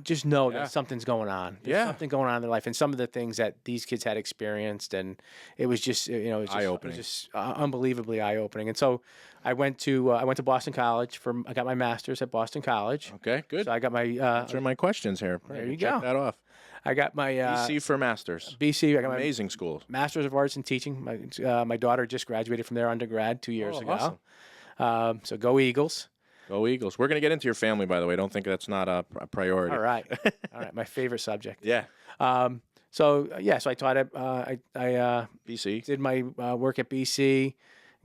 just know Yeah. that something's going on. There's Yeah. something going on in their life, and some of the things that these kids had experienced, and it was just Eye-opening. It was just unbelievably eye opening. And so I went to Boston College I got my master's at Boston College. Okay, good. So I got my Answer my questions here. There Right, you check go. that off. I got my BC for masters. BC. I got my Amazing school. Master's of Arts in Teaching. My daughter just graduated from their undergrad 2 years ago. Awesome. So go Eagles. Go Eagles. We're going to get into your family, by the way. Don't think that's not a priority. All right. All right. My favorite subject. Yeah. So I taught at BC. did my work at BC,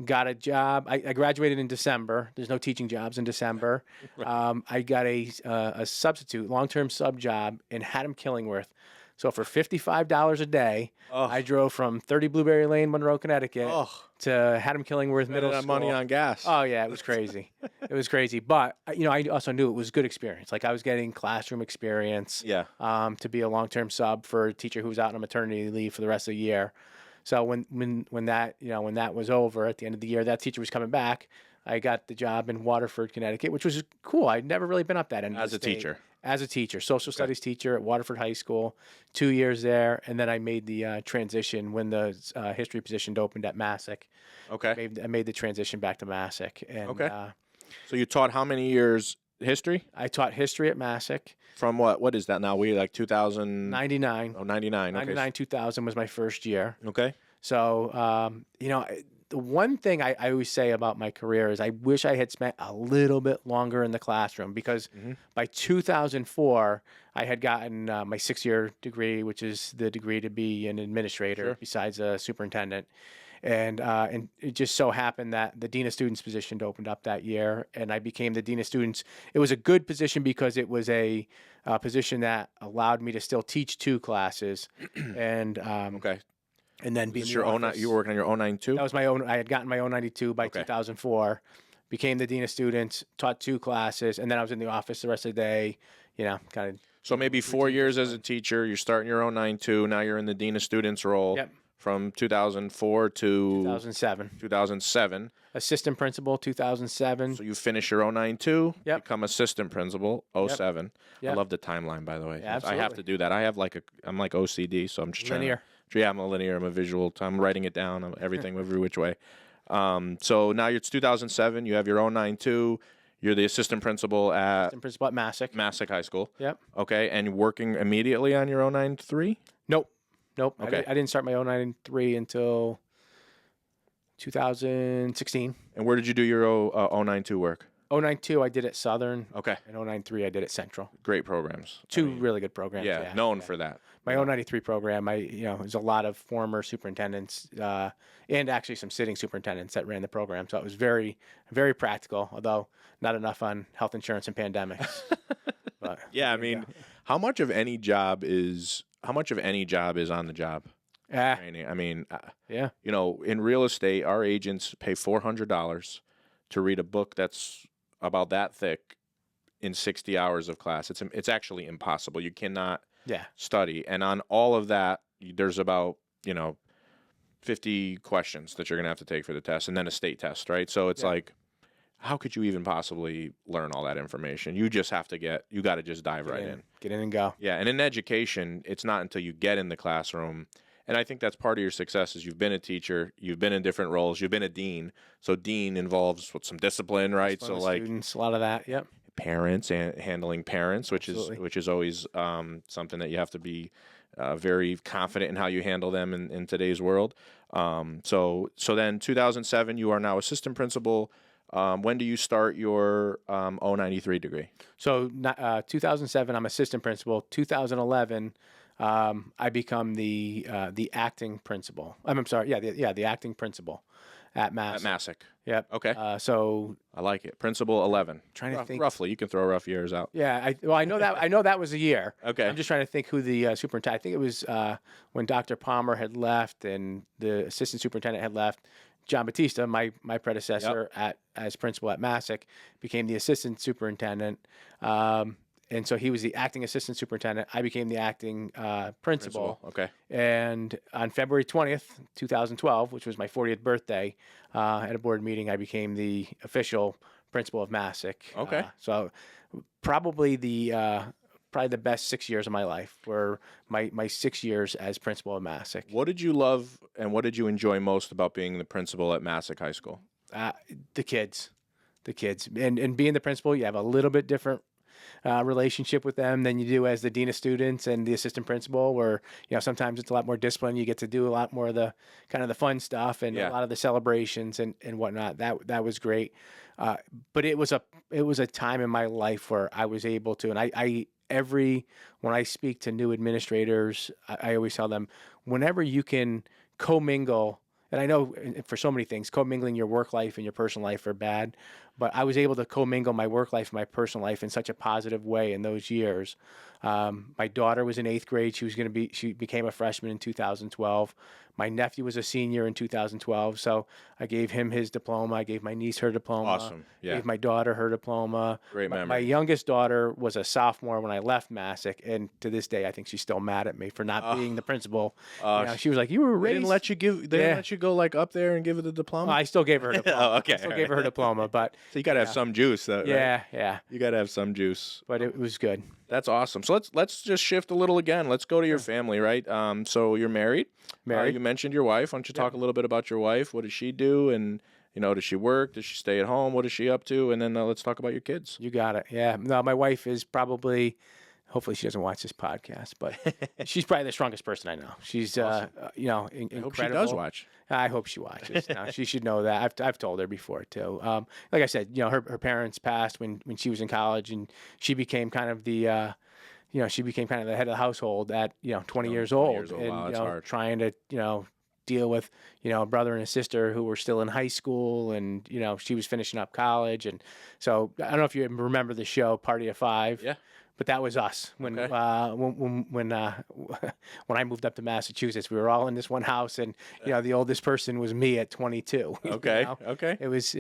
got a job. I graduated in December. There's no teaching jobs in December. I got a substitute, long-term sub job in Haddam-Killingworth. So for $55 a day, Oh. I drove from 30 Blueberry Lane, Monroe, Connecticut, Oh. to Haddam-Killingworth Middle Spending that School. money on gas. Oh yeah, it was crazy. It was crazy, but I also knew it was good experience. Like I was getting classroom experience. Yeah. To be a long-term sub for a teacher who was out on maternity leave for the rest of the year. So when that was over at the end of the year, that teacher was coming back. I got the job in Waterford, Connecticut, which was cool. I'd never really been up that end of As the a state. teacher. As a teacher, social studies teacher at Waterford High School, 2 years there, and then I made the transition when the history position opened at Masuk. Okay. I made the transition back to Masuk, and Okay. So you taught how many years history? I taught history at Masuk. From what? What is that now? We like 2000. 99. Oh, 99. Okay. 99, 2000 was my first year. Okay. So, the one thing I always say about my career is I wish I had spent a little bit longer in the classroom, because by 2004, I had gotten my 6-year degree, which is the degree to be an administrator besides a superintendent. And it just so happened that the Dean of Students position opened up that year, and I became the Dean of Students. It was a good position because it was a position that allowed me to still teach 2 classes. And Okay. and then be in This the your office. you were working on your 092? That was my own. I had gotten my own 92 by 2004. Became the Dean of Students, taught 2 classes, and then I was in the office the rest of the day. Kind of. So maybe 4 years as a teacher, you're starting your 092. Now you're in the Dean of Students role. Yep. From 2004 to 2007. 2007. Assistant principal, 2007. So you finish your 092, Yep. become assistant principal, 07. I Yep. love the timeline, by the way. Yeah, I have to do that. I'm like OCD, so I'm just Linear. trying to. Yeah, I'm a linear. I'm a visual. I'm writing it down. Everything every which way. So now it's 2007. You have your 092. You're the assistant principal at Assistant principal at Masuk. Masuk High School. Yep. Okay, and working immediately on your 093? Nope. Okay. I didn't start my 093 until 2016. And where did you do your 092 work? 092 I did at Southern, Okay, and 093 I did at Central. great programs. 2 really good programs. Yeah, known for that. My 093 program, there's a lot of former superintendents and actually some sitting superintendents that ran the program. So it was very, very practical, although not enough on health insurance and pandemics. But Yeah, I mean, how much of any job is on the job yeah, training? I mean, yeah, in real estate, our agents pay $400 to read a book that's about that thick in 60 hours of class. It's actually impossible. You cannot yeah, study. And on all of that, there's about, 50 questions that you're going to have to take for the test, and then a state test, right? So it's like, how could you even possibly learn all that information? You just have to you got to just dive right in. Get in and go. Yeah, and in education, it's not until you get in the classroom. And I think that's part of your success is you've been a teacher, you've been in different roles, you've been a dean. So dean involves some discipline, right? Discipline So of like students, a lot of that. Yep. parents and handling parents, which is always something that you have to be very confident in how you handle them in today's world. So then 2007, you are now assistant principal. When do you start your 093 degree? So 2007, I'm assistant principal. 2011, I become the acting principal. I'm sorry, the acting principal at Masuk. At Masuk. Yep. Okay. So I like it. Principal 11. Trying to think. Roughly. You can throw rough years out. yeah, I know that. I know that was a year. Okay. I'm just trying to think who the superintendent. I think it was when Dr. Palmer had left and the assistant superintendent had left. John Batista, my predecessor as principal at Masuk, became the assistant superintendent. And so he was the acting assistant superintendent. I became the acting principal. Okay. And on February 20th, 2012, which was my 40th birthday, at a board meeting, I became the official principal of Masuk. Okay. So probably the best 6 years of my life were my 6 years as principal of Masuk. What did you love and what did you enjoy most about being the principal at Masuk High School? The kids. And being the principal, you have a little bit different relationship with them than you do as the dean of students and the assistant principal, where sometimes it's a lot more discipline. You get to do a lot more of the kind of the fun stuff and a lot of the celebrations and whatnot. That was great. But it was a time in my life where I was able to, and when I speak to new administrators, I always tell them, whenever you can commingle. And I know for so many things, commingling your work life and your personal life are bad, but I was able to commingle my work life and my personal life in such a positive way in those years. My daughter was in 8th grade. She became a freshman in 2012. My nephew was a senior in 2012. So I gave him his diploma. I gave my niece her diploma. Awesome. Yeah. Gave my daughter her diploma. Great memory. My youngest daughter was a sophomore when I left Masuk, and to this day, I think she's still mad at me for not being the principal. She was like, "You were raised." They didn't let you go like up there and give her the diploma? I still gave her her diploma. Okay. I still gave her her diploma, but So you got to have some juice, though, right? yeah. You got to have some juice. But it was good. That's awesome. So let's just shift a little again. Let's go to your family, right? So you're married. Married. You mentioned your wife. Why don't you talk a little bit about your wife? What does she do? And does she work? Does she stay at home? What is she up to? And then let's talk about your kids. You got it. Yeah. No, my wife is probably Hopefully she doesn't watch this podcast, but she's probably the strongest person I know. She's, Awesome. incredible. I hope she does watch. I hope she watches. No, she should know that. I've told her before too. Like I said, her parents passed when she was in college, and she became kind of the, she became kind of the head of the household at 20 years 20 old, years old. and Wow, that's hard. trying to deal with a brother and a sister who were still in high school, and she was finishing up college, and so I don't know if you remember the show Party of Five. Yeah. But that was us when Okay. when I moved up to Massachusetts. We were all in this one house, and the oldest person was me at 22. Okay. Okay. It was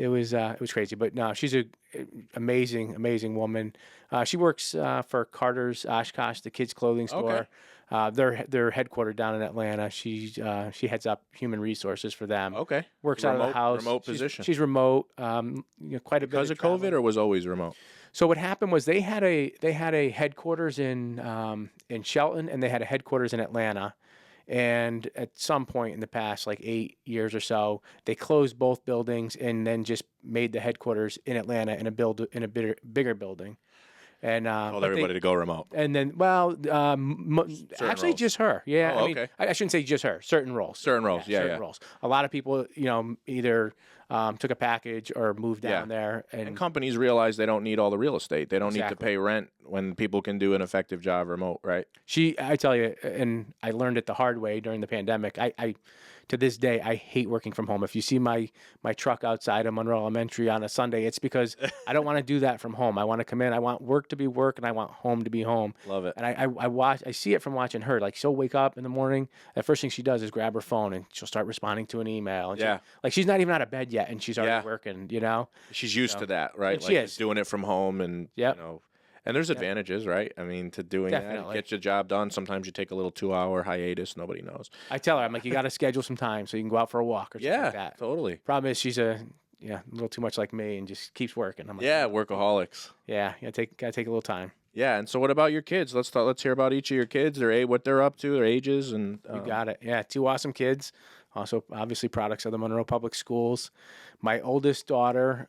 crazy. But no, she's a amazing woman. She works for Carter's Oshkosh, the kids' clothing store. They're headquartered down in Atlanta. She heads up human resources for them. Okay. Works out of the house. Remote position. She's remote. Quite a bit Because of travel. COVID, or was always remote? So what happened was they had a headquarters in Shelton, and they had a headquarters in Atlanta. And at some point in the past, like 8 years or so, they closed both buildings and then just made the headquarters in Atlanta in a bigger building. And Told everybody to go remote. And then, actually, roles. just her. Yeah, Oh, I mean, okay. I shouldn't say just her. Certain roles. Certain roles, yeah, certain yeah. roles. A lot of people, either took a package or moved down there, And companies realize they don't need all the real estate. They don't need to Exactly. pay rent when people can do an effective job remote, right? I tell you, and I learned it the hard way during the pandemic. I to this day, I hate working from home. If you see my truck outside of Monroe Elementary on a Sunday, it's because I don't want to do that from home. I want to come in. I want work to be work, and I want home to be home. Love it. And I see it from watching her. Like, she'll wake up in the morning. The first thing she does is grab her phone, and she'll start responding to an email. And she's not even out of bed yet, and she's already working. She's used to that, right? She Like is. doing it from home, and and there's advantages, right? I mean, to doing Definitely. that, get your job done. Sometimes you take a little 2-hour hiatus. Nobody knows. I tell her, I'm like, you got to schedule some time so you can go out for a walk or something like that. Totally. Problem is, she's a little too much like me and just keeps working. I'm like, Workaholics. Yeah, gotta take a little time. Yeah, and so what about your kids? Let's hear about each of your kids, what they're up to, their ages, and You got it. Yeah, two awesome kids. Also, obviously, products of the Monroe Public Schools. My oldest daughter,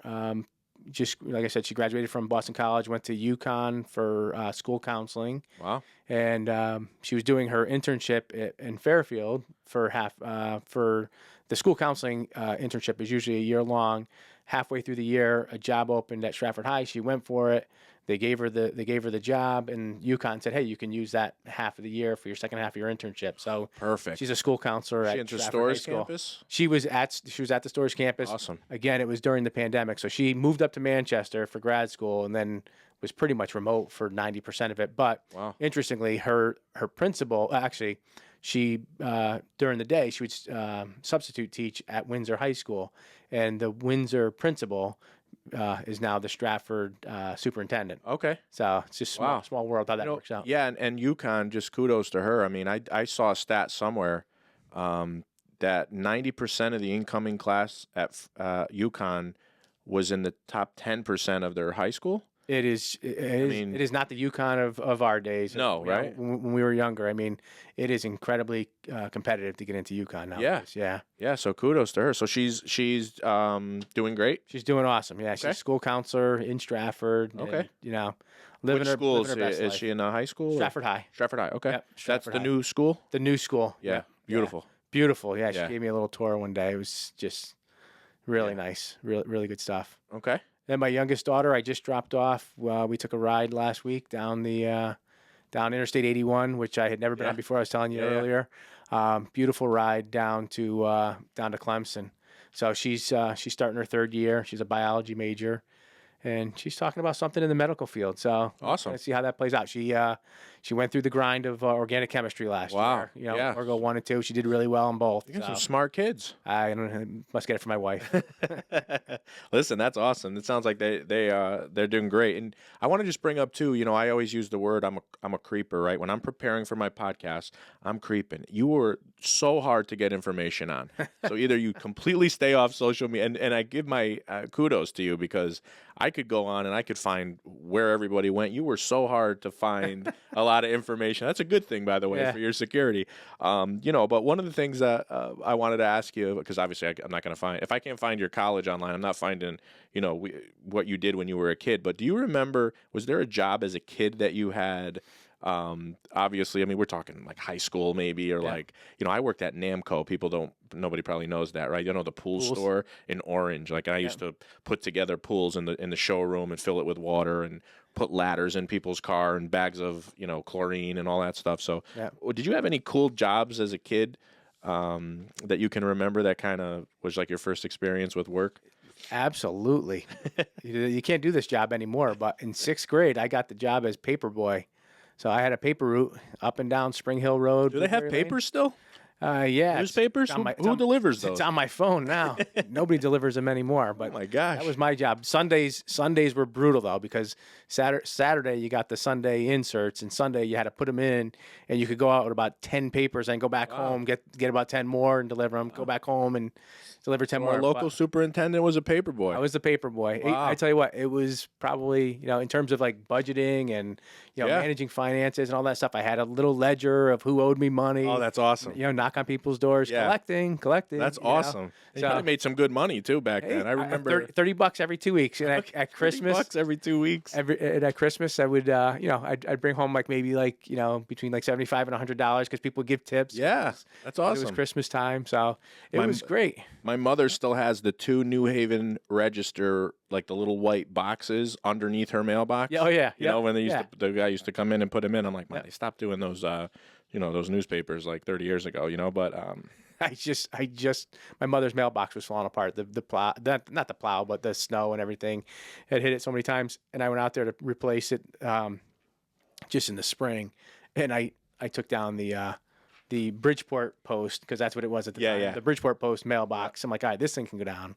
just like I said, she graduated from Boston College, went to UConn for school counseling, wow. and she was doing her internship in Fairfield for the school counseling internship is usually a year long. Halfway through the year, a job opened at Stratford High. She went for it. They gave her the job, and UConn said, "Hey, you can use that half of the year for your second half of your internship." So Perfect. she's a school counselor at She into Stratford Storrs High School. campus? She was at the Storrs campus. Awesome. Again, it was during the pandemic, so she moved up to Manchester for grad school, and then was pretty much remote for 90% of it. But interestingly, her principal actually. She during the day she would substitute teach at Windsor High School, and the Windsor principal is now the Stratford superintendent. Okay. So it's just small world how that works out. Yeah, and UConn, just kudos to her. I mean, I saw a stat somewhere that 90% of the incoming class at UConn was in the top 10% of their high school. It is. It is not the UConn of our days. No, You know, right? when we were younger, I mean, it is incredibly competitive to get into UConn nowadays. Yeah. So kudos to her. So she's doing great. She's doing awesome. Yeah, she's a school counselor in Stratford. Okay. And, living Which her school living her best is life. she in a high school? or- Stratford High. Stratford High. Okay. Yep, That's Stratford the High. new school. The new school. Yeah. Beautiful. Beautiful. Yeah, she Yeah. gave me a little tour one day. It was just really nice. Really good stuff. Okay. Then my youngest daughter, I just dropped off. We took a ride last week down Interstate 81, which I had never been on before. I was telling you earlier. Beautiful ride down to Clemson. So she's starting her third year. She's a biology major, and she's talking about something in the medical field. So Awesome. let's see how that plays out. She went through the grind of organic chemistry last Wow. year. Yeah. Orgo 1 and 2. She did really well in both. You got some So smart kids. I don't know, must get it from my wife. Listen, that's awesome. It sounds like they're doing great. And I want to just bring up too, I always use the word I'm a creeper, right? When I'm preparing for my podcast, I'm creeping. You were so hard to get information on. So either you completely stay off social media, and I give my kudos to you, because I could go on and I could find where everybody went. You were so hard to find a lot of information. That's a good thing, by the way, for your security. But one of the things that I wanted to ask you, because obviously I'm not going to find, if I can't find your college online, I'm not finding, what you did when you were a kid. But do you remember, was there a job as a kid that you had Obviously, I mean, we're talking like high school maybe, or like, I worked at Namco. Nobody probably knows that, right? The pool Pools. store in Orange. Like I used to put together pools in the showroom and fill it with water and put ladders in people's car and bags of, chlorine and all that stuff. So did you have any cool jobs as a kid that you can remember that kind of was like your first experience with work? Absolutely. You can't do this job anymore, but in 6th grade, I got the job as paper boy. So I had a paper route up and down Spring Hill Road. Do they have Blueberry Lane. papers still? Yeah. Newspapers? Who delivers those? It's on my phone now. Nobody delivers them anymore. But oh my gosh. that was my job. Sundays were brutal though, because Saturday you got the Sunday inserts, and Sunday you had to put them in, and you could go out with about 10 papers and go back home, get about 10 more and deliver them. Go back home and deliver 10 more. Our local superintendent was a paper boy. I was the paper boy. Wow. I tell you what, it was probably, in terms of like budgeting and, managing finances and all that stuff. I had a little ledger of who owed me money. Oh, that's awesome. Knock on people's doors, collecting. That's awesome. You probably made some good money too back then. I remember $30 every 2 weeks. And at Christmas, $30 every 2 weeks. At Christmas, I would, I'd bring home between $75 and $100 because people would give tips. Yeah, that's awesome. It was Christmas time, so it was great. My mother still has the 2 New Haven Register, like the little white boxes underneath her mailbox. Yeah, oh yeah. When the guy used to come in and put them in. I'm like, man, they stopped doing those, those newspapers like 30 years ago. But my mother's mailbox was falling apart. The plow, not the plow, but the snow and everything had hit it so many times, and I went out there to replace it, just in the spring, and I took down the Bridgeport Post, because that's what it was at the time. Yeah. The Bridgeport Post mailbox. I'm like, all right, this thing can go down,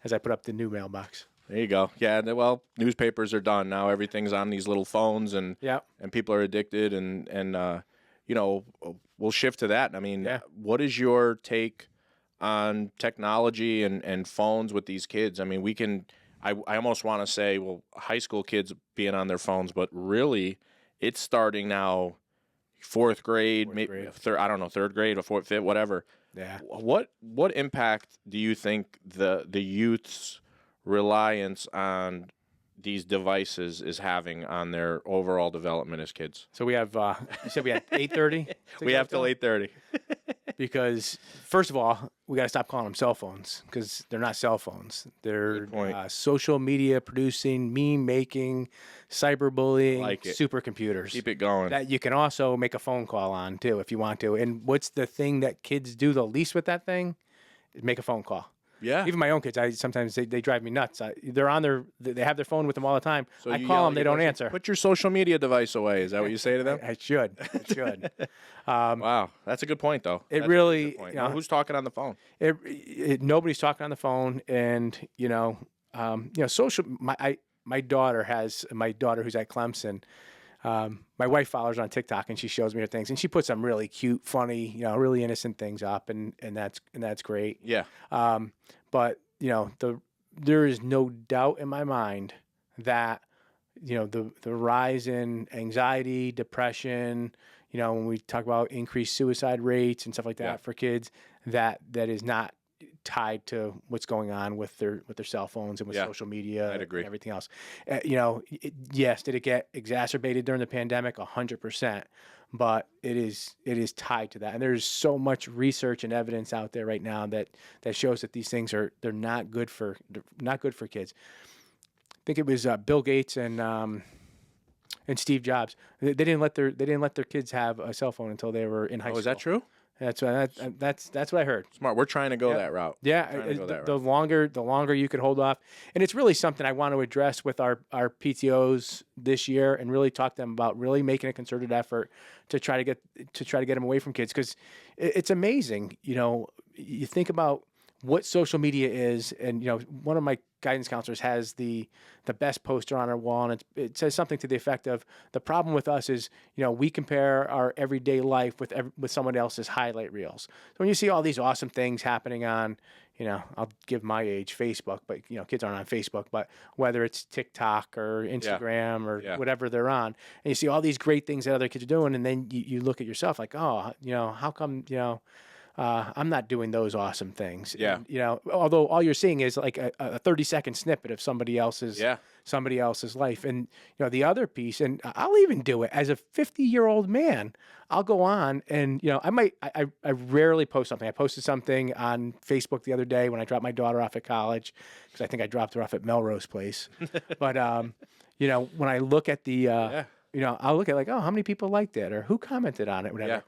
as I put up the new mailbox. There you go. Yeah, well, newspapers are done now. Everything's on these little phones, and people are addicted, and we'll shift to that. I mean, what is your take on technology and phones with these kids? I mean, I almost want to say, well, high school kids being on their phones, but really, it's starting now. 4th grade, maybe I don't know, 3rd grade or 4th, 5th, whatever. Yeah. What impact do you think the youth's reliance on these devices is having on their overall development as kids? So we have, you said we had 8:30? We have till 8:30. Because, first of all, we got to stop calling them cell phones, because they're not cell phones. They're social media producing, meme making, cyberbullying, supercomputers. Keep it going. That you can also make a phone call on, too, if you want to. And what's the thing that kids do the least with that thing? Is make a phone call. Yeah. Even my own kids, sometimes they drive me nuts. They have their phone with them all the time. So I call them, they don't answer. Put your social media device away. Is that what you say to them? I should. Wow, that's a good point, though. Who's talking on the phone? Nobody's talking on the phone, and social. My daughter who's at Clemson. My wife follows her on TikTok, and she shows me her things, and she puts some really cute, funny, really innocent things up, and that's great. Yeah. But there is no doubt in my mind that the rise in anxiety, depression, when we talk about increased suicide rates and stuff like that for kids, that is not tied to what's going on with their cell phones and with social media and everything else. Yes, did it get exacerbated during the pandemic? 100%, but it is tied to that. And there's so much research and evidence out there right now that shows that these things they're not good for kids. I think it was Bill Gates and Steve Jobs. They didn't let their kids have a cell phone until they were in high school. Is that true? That's what I heard. Smart. We're trying to go that route. Yeah, the longer you could hold off, and it's really something I want to address with our PTOs this year, and really talk to them about really making a concerted effort to try to get them away from kids, because it's amazing. You think about what social media is, and one of my guidance counselors has the best poster on our wall, and it says something to the effect of, the problem with us is we compare our everyday life with someone else's highlight reels. So when you see all these awesome things happening on, I'll give my age, Facebook, but kids aren't on Facebook, but whether it's TikTok or Instagram or whatever they're on, and you see all these great things that other kids are doing, and then you look at yourself like, oh, how come I'm not doing those awesome things. Yeah. And, you know, although all you're seeing is like a 30-second snippet of somebody else's life. And, you know, the other piece, and I'll even do it as a 50-year-old man. I'll go on and, you know, I rarely post something. I posted something on Facebook the other day when I dropped my daughter off at college, because I think I dropped her off at Melrose Place. But, you know, when I look at the, you know, I'll look at like, oh, how many people liked it or who commented on it, whatever. Yeah.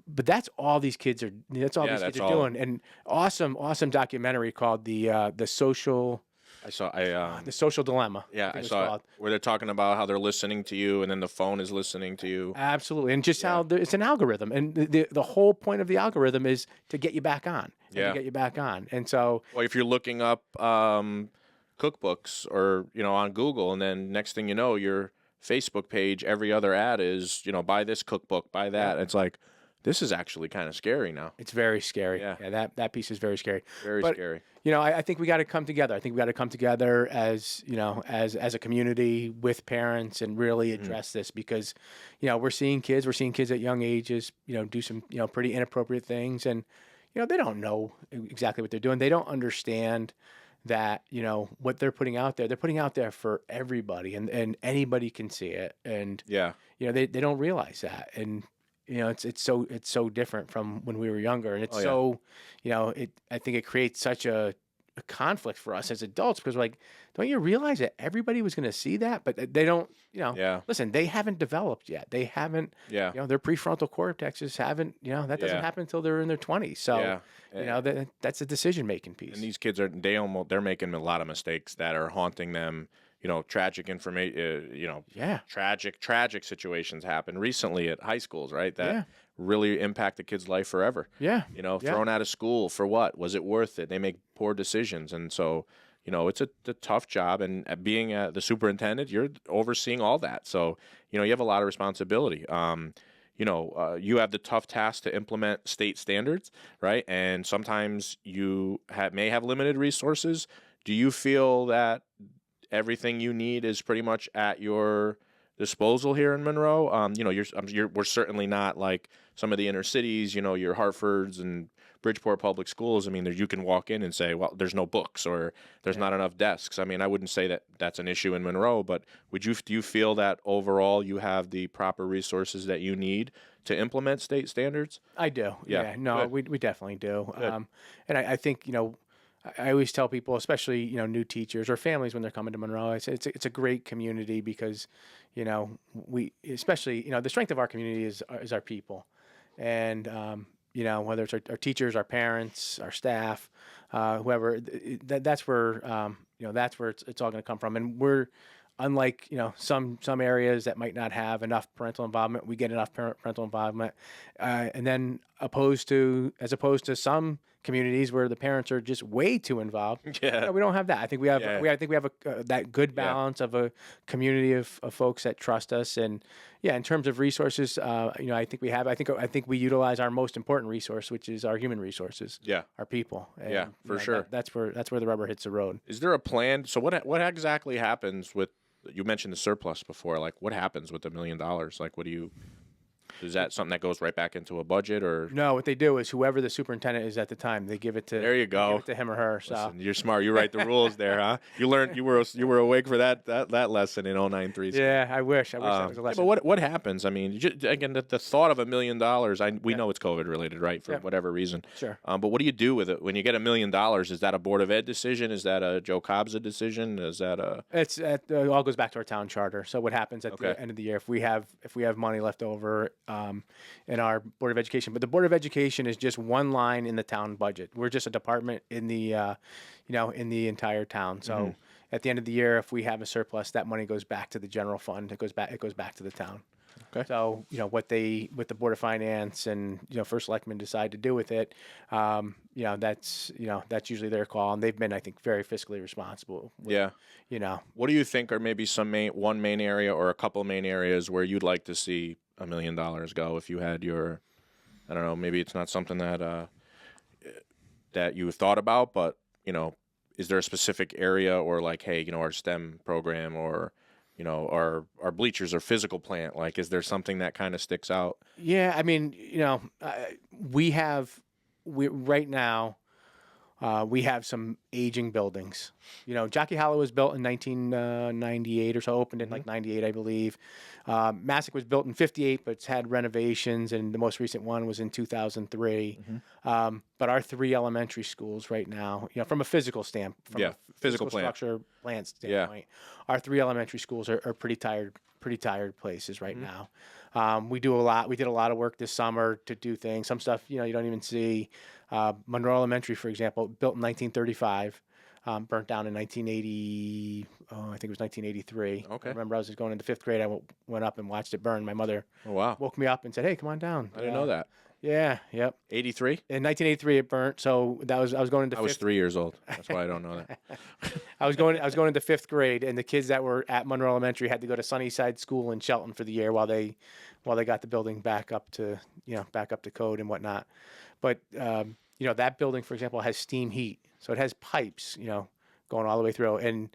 But that's all these kids are. That's all these kids are doing. And awesome documentary called the social. The Social Dilemma. Yeah, I saw it, where they're talking about how they're listening to you, and then the phone is listening to you. Absolutely, and just how it's an algorithm, and the whole point of the algorithm is to get you back on. To get you back on, and so. Well, if you're looking up cookbooks or on Google, and then next thing you know, your Facebook page, every other ad is buy this cookbook, buy that. Yeah. It's like, this is actually kind of scary now. It's very scary. Yeah, that piece is very scary. Very scary. I think we got to come together. I think we got to come together as as a community with parents and really address this, because we're seeing kids at young ages do some pretty inappropriate things, and they don't know exactly what they're doing. They don't understand that what they're putting out there for everybody, and anybody can see it, and they don't realize that. And it's so different from when we were younger, and it's I think it creates such a conflict for us as adults, because we're like, don't you realize that everybody was going to see that? But they don't, listen, they haven't developed yet. They haven't, their prefrontal cortexes haven't, that doesn't happen until they're in their 20s. So, that's a decision-making piece. And these kids they're making a lot of mistakes that are haunting them. Tragic information, tragic situations happen recently at high schools, right? That really impact the kid's life forever. Yeah. Thrown out of school for what? Was it worth it? They make poor decisions. And so, it's a tough job. And being the superintendent, you're overseeing all that. So, you have a lot of responsibility. You have the tough task to implement state standards, right? And sometimes you may have limited resources. Do you feel that everything you need is pretty much at your disposal here in Monroe? We're certainly not like some of the inner cities, your Hartfords and Bridgeport public schools. I mean, you can walk in and say, well, there's no books or there's not enough desks. I mean, I wouldn't say that that's an issue in Monroe, but do you feel that overall you have the proper resources that you need to implement state standards? I do. Yeah. No, we definitely do. And I think, I always tell people, especially new teachers or families when they're coming to Monroe, I say it's a great community, because we especially the strength of our community is our people, and whether it's our teachers, our parents, our staff, whoever, that's where that's where it's all going to come from. And we're unlike some areas that might not have enough parental involvement. We get enough parental involvement, and then as opposed to some communities where the parents are just way too involved. Yeah, we don't have that. I think we have that good balance of a community of folks that trust us. And in terms of resources, I think we have. I think we utilize our most important resource, which is our human resources. Yeah, our people. And, for sure. That's where the rubber hits the road. Is there a plan? So what exactly happens with? You mentioned the surplus before. Like, what happens with $1 million? Like, is that something that goes right back into a budget, or? No, what they do is whoever the superintendent is at the time, they give it to. There you go. Give it to him or her. So. Listen, you're smart. You write the rules there, huh? You learned. You were awake for that lesson in 09-3. Yeah, I wish that was a lesson. But what happens? I mean, again, the thought of $1 million. We know it's COVID related, right? For whatever reason. Sure. But what do you do with it when you get $1 million? Is that a Board of Ed decision? Is that a Joe Kobza decision? Is that a? It all goes back to our town charter. So what happens at the end of the year if we have money left over in our Board of Education? But the Board of Education is just one line in the town budget. We're just a department in the in the entire town. So at the end of the year, if we have a surplus, that money goes back to the general fund. It goes back to the town. Okay. So what the Board of Finance and First Selectmen decide to do with it, that's usually their call, and they've been, I think, very fiscally responsible. What do you think are maybe one main area or a couple main areas where you'd like to see $1 million go? If you had your, I don't know, maybe it's not something that that you thought about, but is there a specific area, or like, hey, our STEM program, or our bleachers or physical plant? Like, is there something that kind of sticks out? Yeah, I mean, we have we right now we have some aging buildings. Jockey Hollow was built in 1998 or so, opened in like 98, I believe. Masuk was built in 58, but it's had renovations, and the most recent one was in 2003. But our 3 elementary schools right now, from a physical standpoint, from a physical plan. structure plan standpoint, our 3 elementary schools are pretty tired places right now. We did a lot of work this summer to do things. Some stuff, you don't even see. Monroe Elementary, for example, built in 1935, burnt down in 1980. I think it was 1983. Okay. I remember I was going into 5th grade. I went up and watched it burn. My mother woke me up and said, "Hey, come on down." I didn't know that. Yeah. Yep. 83? In 1983, it burnt. So I was going into. I was 3 years old. That's why I don't know that. I was going into 5th grade, and the kids that were at Monroe Elementary had to go to Sunnyside School in Shelton for the year while they got the building back up to code and whatnot. But that building, for example, has steam heat, so it has pipes, going all the way through. And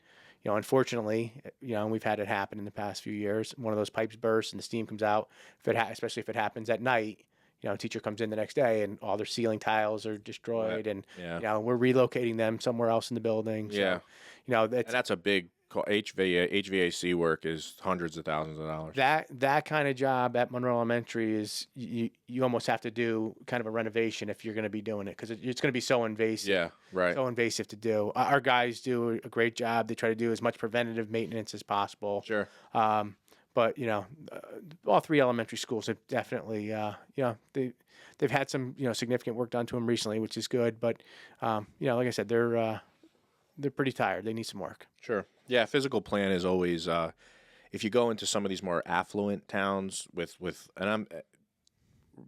unfortunately, we've had it happen in the past few years. One of those pipes bursts and the steam comes out. Especially if it happens at night. A teacher comes in the next day and all their ceiling tiles are destroyed, and we're relocating them somewhere else in the building. So, and that's a big HVAC work is hundreds of thousands of dollars. That kind of job at Monroe Elementary is you almost have to do kind of a renovation if you're going to be doing it, because it's going to be so invasive. Yeah, right. So invasive to do. Our guys do a great job. They try to do as much preventative maintenance as possible. Sure. But all 3 elementary schools have definitely, they've had some significant work done to them recently, which is good. But like I said, they're pretty tired. They need some work. Sure. Yeah, physical plan is always. If you go into some of these more affluent towns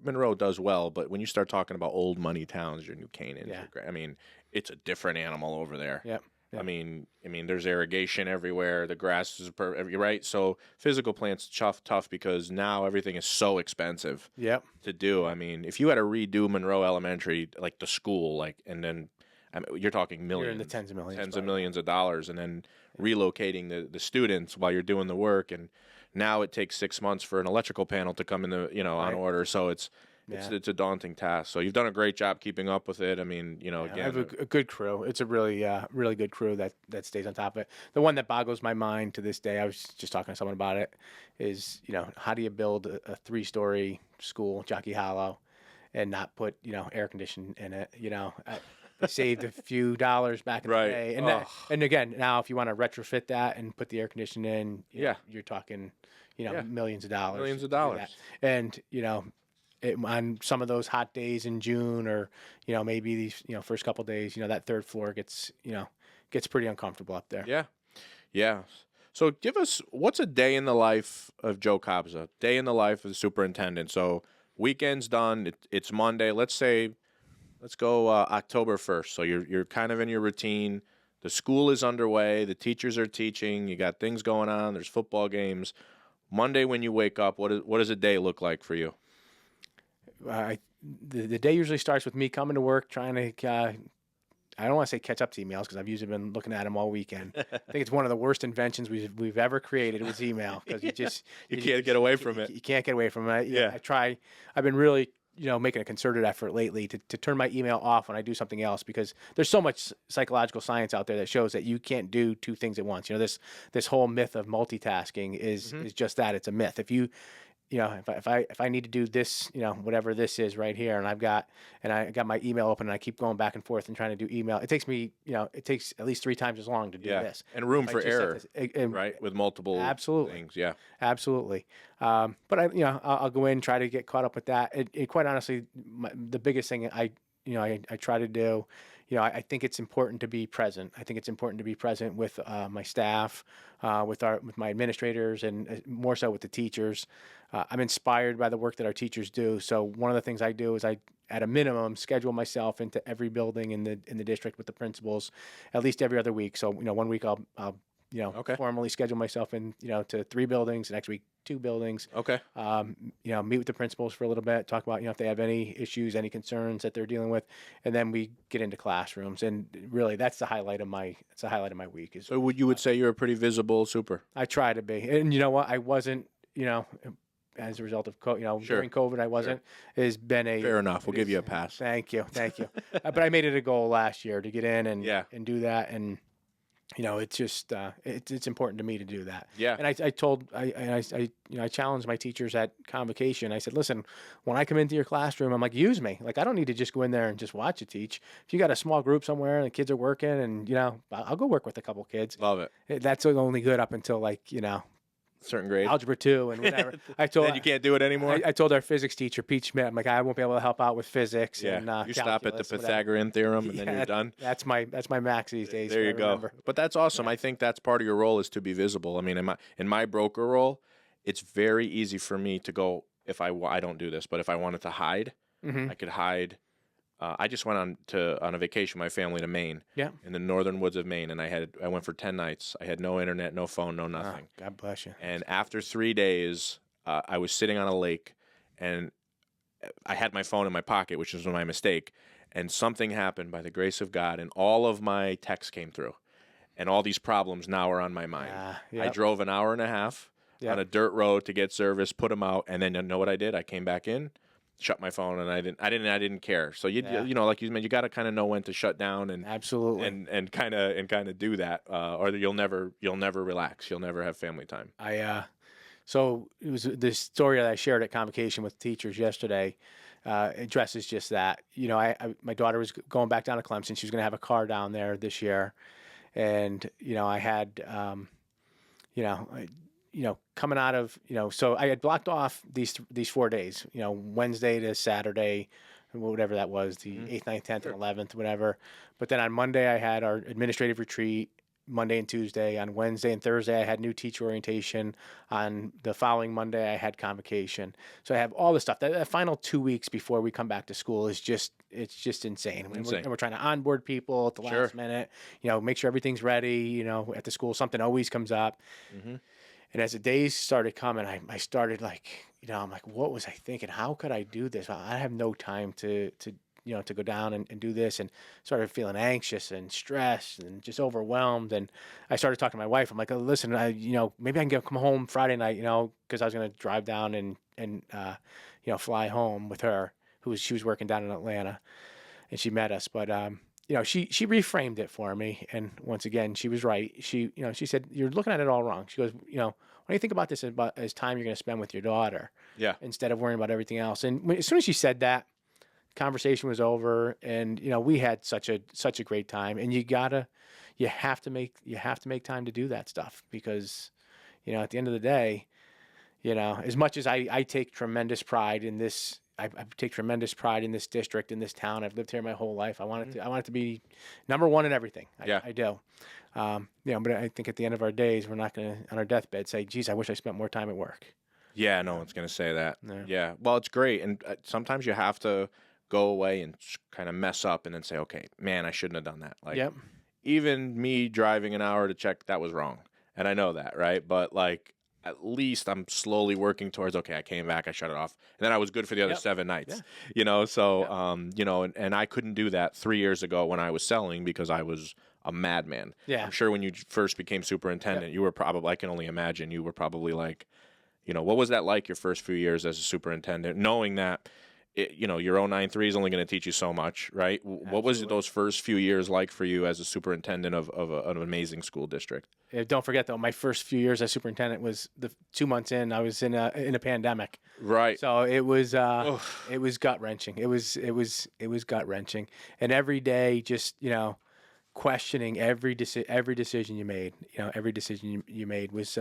Monroe does well, but when you start talking about old money towns, your New Canaan, it's a different animal over there. Yep. I mean, there's irrigation everywhere. The grass is right. So physical plant's tough because now everything is so expensive. Yep. To do. If you had to redo Monroe Elementary, like the school, and then you're talking millions. You're in the tens of millions. Tens of millions of dollars, and then relocating the students while you're doing the work, and now it takes 6 months for an electrical panel to come in on order. So it's a daunting task. So you've done a great job keeping up with it. Again, I have a good crew. It's a really good crew that stays on top of it. The one that boggles my mind to this day, I was just talking to someone about it, is how do you build a 3-story school, Jockey Hollow, and not put air conditioning in it? They saved a few dollars back in the day, and again, now if you want to retrofit that and put the air conditioning in, you're talking millions of dollars. Millions of dollars. And on some of those hot days in June, or maybe these first couple of days, that 3rd floor gets pretty uncomfortable up there. Yeah. So give us, what's a day in the life of Joe Kobza? Day in the life of the superintendent. So weekend's done. It's Monday. Let's go October 1st. So you're kind of in your routine. The school is underway. The teachers are teaching. You got things going on. There's football games. Monday when you wake up, what does a day look like for you? The day usually starts with me coming to work, trying to I don't want to say catch up to emails, because I've usually been looking at them all weekend. I think it's one of the worst inventions we've ever created was email, because you can't get away from it. You can't get away from it. Yeah. I've been really making a concerted effort lately to turn my email off when I do something else, because there's so much psychological science out there that shows that you can't do 2 things at once. This whole myth of multitasking is just that. It's a myth. If you if I need to do this, whatever this is right here, and I got my email open and I keep going back and forth and trying to do email, it takes me, it takes at least 3 times as long to do this. And room for error, right? With multiple things. Yeah, absolutely. But I'll go in and try to get caught up with that. It quite honestly, the biggest thing I try to do, I think it's important to be present. I think it's important to be present with my staff, with my administrators, and more so with the teachers. I'm inspired by the work that our teachers do. So one of the things I do is I, at a minimum, schedule myself into every building in the district with the principals, at least every other week. So 1 week I'll formally schedule myself in to 3 buildings. The next week 2 buildings. Okay. Meet with the principals for a little bit, talk about if they have any issues, any concerns that they're dealing with, and then we get into classrooms. And really, that's the highlight of my week. So you would say you're a pretty visible super? I try to be, and you know what? I wasn't. as a result of Sure. during COVID I wasn't, has been a Fair enough. We'll give you a pass. Thank you. But I made it a goal last year to get in and Yeah. and do that, and it's just it's important to me to do that. Yeah. And I challenged my teachers at convocation. I said, listen, when I come into your classroom, I'm like, use me. Like, I don't need to just go in there and just watch you teach. If you got a small group somewhere and the kids are working, and I'll go work with a couple kids. Love it. That's only good up until Certain grade. algebra 2 and whatever. I told Then you can't do it anymore. I told our physics teacher, Pete Schmidt, I'm like, I won't be able to help out with physics. Yeah. And You stop at the calculus, whatever. Pythagorean theorem and then you're done. That's my max these days. There you if I go. remember. But that's awesome. I think that's part of your role is to be visible. I mean, in my broker role, it's very easy for me to go if I don't do this, but if I wanted to hide, Mhm. I could hide. I just went on a vacation with my family to Maine. Yeah. In the northern woods of Maine, and I went for 10 nights. I had no internet, no phone, no nothing. Oh, God bless you. And after 3 days, I was sitting on a lake, and I had my phone in my pocket, which was my mistake. And something happened by the grace of God, and all of my texts came through, and all these problems now are on my mind. I Yep. drove an hour and a half on a dirt road to get service, put them out, and then you know what I did? I came back in, shut my phone, and I didn't care. So you like you meant, you got to kind of know when to shut down and Absolutely. and kind of do that, or you'll never relax. You'll never have family time. So it was this story that I shared at convocation with teachers yesterday. Addresses just that. My daughter was going back down to Clemson. She was going to have a car down there this year, and I had, coming out of, so I had blocked off these 4 days. Wednesday to Saturday, whatever that was, the 8th, 9th, 10th, and 11th, whatever. But then on Monday I had our administrative retreat. Monday and Tuesday. On Wednesday and Thursday, I had new teacher orientation. On the following Monday, I had convocation. So I have all this stuff. That final 2 weeks before we come back to school is just insane. And we're trying to onboard people at the last minute. Make sure everything's ready. At the school, something always comes up. Mm-hmm. And as the days started coming, I started I'm like, what was I thinking? How could I do this? I have no time to go down and do this, and started feeling anxious and stressed and just overwhelmed. And I started talking to my wife. I'm like, oh, listen, maybe I can come home Friday night, because I was going to drive down and fly home with her, she was working down in Atlanta, and she met us. But, she reframed it for me. And once again, she was right. She said, you're looking at it all wrong. She goes, why don't you think about this as time you're going to spend with your daughter? Yeah. Instead of worrying about everything else. And as soon as she said that, conversation was over, and we had such a great time. And you have to make time to do that stuff, because at the end of the day, as much as I take tremendous pride in this, I take tremendous pride in this district, in this town. I've lived here my whole life. I want it to be number one in everything. I do. But I think at the end of our days, we're not going to, on our deathbed, say, geez, I wish I spent more time at work. Yeah, no one's going to say that. Yeah. Well, it's great. And sometimes you have to go away and kind of mess up and then say, okay, man, I shouldn't have done that. Even me driving an hour to check, that was wrong. And I know that, right? But at least I'm slowly working towards, okay, I came back, I shut it off. And then I was good for the other 7 nights, and I couldn't do that 3 years ago when I was selling, because I was a madman. Yeah. I'm sure when you first became superintendent, you were probably, I can only imagine, you were probably what was that like your first few years as a superintendent, knowing that your 093 is only going to teach you so much, right? Absolutely. What was those first few years like for you as a superintendent of an amazing school district? Yeah, don't forget, though, my first few years as superintendent was the 2 months in. I was in a pandemic, right? So it was gut wrenching. It was gut wrenching, and every day just questioning every decision you made. Every decision you made was.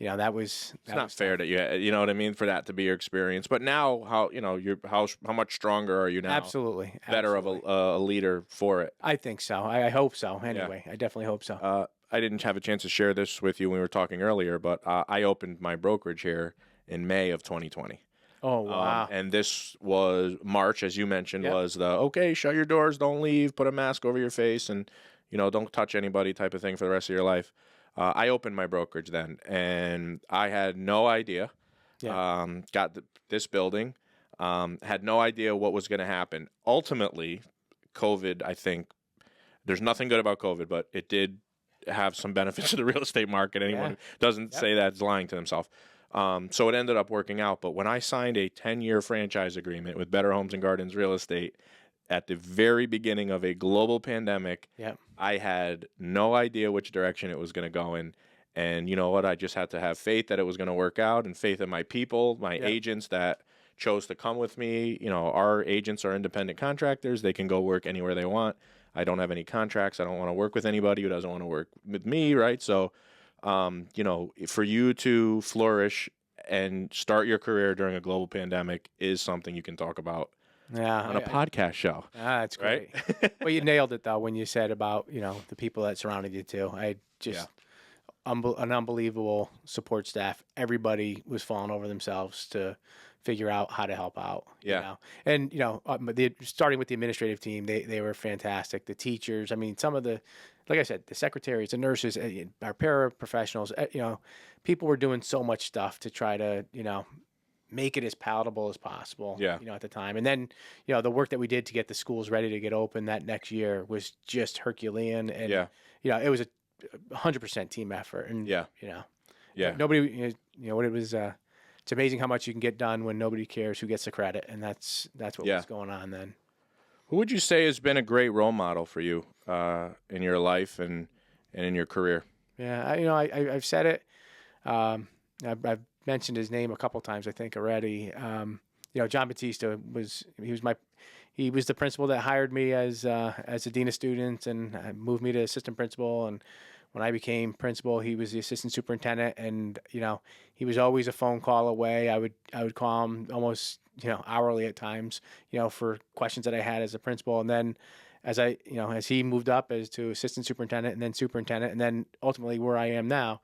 It's not fair that you know what I mean, for that to be your experience. But now, how much stronger are you now? Absolutely. Better of a leader for it. I think so. I hope so. Anyway, I definitely hope so. I didn't have a chance to share this with you when we were talking earlier, but I opened my brokerage here in May of 2020. Oh, wow. And this was March, as you mentioned, was the, shut your doors, don't leave, put a mask over your face, and, don't touch anybody type of thing for the rest of your life. I opened my brokerage then, and I had no idea. Got this building, had no idea what was going to happen. Ultimately, COVID, I think, there's nothing good about COVID, but it did have some benefits to the real estate market. Anyone who doesn't say that is lying to themselves. So it ended up working out. But when I signed a 10-year franchise agreement with Better Homes and Gardens Real Estate at the very beginning of a global pandemic, Yeah. I had no idea which direction it was going to go in. And you know what? I just had to have faith that it was going to work out, and faith in my people, my agents that chose to come with me. You know, our agents are independent contractors. They can go work anywhere they want. I don't have any contracts. I don't want to work with anybody who doesn't want to work with me, right? So, you know, for you to flourish and start your career during a global pandemic is something you can talk about on a podcast show. That's great. Right? Well, you nailed it though when you said about, you know, the people that surrounded you too. I just an unbelievable support staff. Everybody was falling over themselves to figure out how to help out. Yeah. You know? And, you know, starting with the administrative team, they were fantastic. The teachers, I mean, some of the, like I said, the secretaries, the nurses, our paraprofessionals, you know, people were doing so much stuff to try to, you know, make it as palatable as possible, you know, at the time. And then, you know, the work that we did to get the schools ready to get open that next year was just Herculean. And, you know, it was a 100% team effort. And, you know, nobody, you know, what it was, it's amazing how much you can get done when nobody cares who gets the credit. And that's what was going on then. Who would you say has been a great role model for you in your life and in your career? Yeah, you know, I've said it. I've mentioned his name a couple times, I think, already. You know, John Batista was the principal that hired me as a dean of students and moved me to assistant principal. And when I became principal, he was the assistant superintendent. And you know, he was always a phone call away. I would call him almost, you know, hourly at times, you know, for questions that I had as a principal. And then as he moved up to assistant superintendent and then superintendent, and then ultimately where I am now,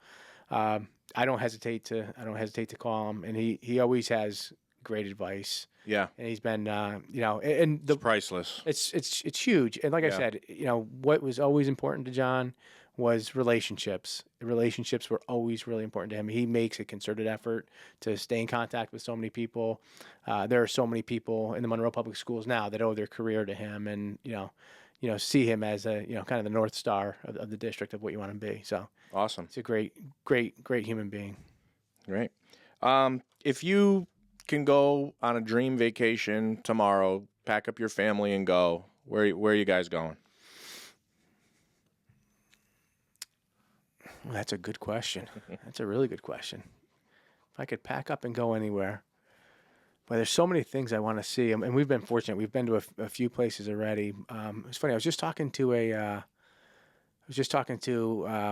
I don't hesitate to call him, and he always has great advice. Yeah, and he's been, you know, and it's priceless. It's huge, and like I said, you know, what was always important to John was relationships. Relationships were always really important to him. He makes a concerted effort to stay in contact with so many people. There are so many people in the Monroe Public Schools now that owe their career to him, and you know, see him as a, you know, kind of the North Star of the district of what you want to be. So awesome. He's a great human being. Great. If you can go on a dream vacation tomorrow, pack up your family and go, where are you guys going? Well, that's a good question. That's a really good question. If I could pack up and go anywhere. But there's so many things I want to see, and we've been fortunate. We've been to a few places already. It's funny. I was just talking to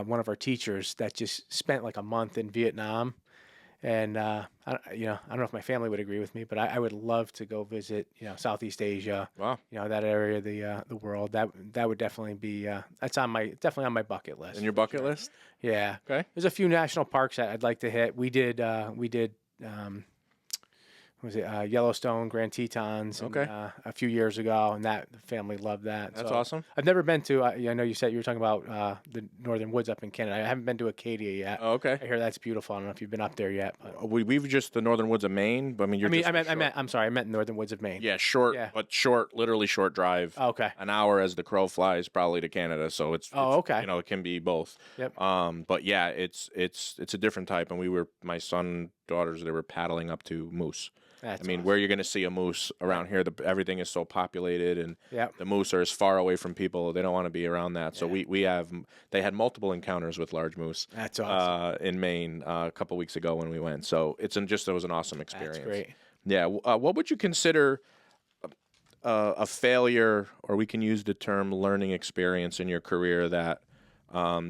one of our teachers that just spent like a month in Vietnam, and I don't know if my family would agree with me, but I would love to go visit, you know, Southeast Asia. Wow. You know, that area of the world. That would definitely be that's definitely on my bucket list. In your bucket list? Yeah. Okay. There's a few national parks that I'd like to hit. We did Yellowstone, Grand Tetons, and, a few years ago, and the family loved that. That's awesome. I've never been to. I know you were talking about the northern woods up in Canada. I haven't been to Acadia yet. Oh, okay. I hear that's beautiful. I don't know if you've been up there yet. But. We've just the northern woods of Maine. But I meant northern woods of Maine. Yeah, short, literally short drive. Oh, okay. An hour as the crow flies, probably to Canada. So it's okay. You know, it can be both. Yep. But yeah, it's a different type, and my son, daughters, they were paddling up to moose. Awesome. Where you're going to see a moose around here, everything is so populated, and the moose are as far away from people. They don't want to be around that. So they had multiple encounters with large moose. That's awesome. In Maine a couple weeks ago when we went. So it was an awesome experience. That's great. Yeah. What would you consider a failure, or we can use the term learning experience in your career that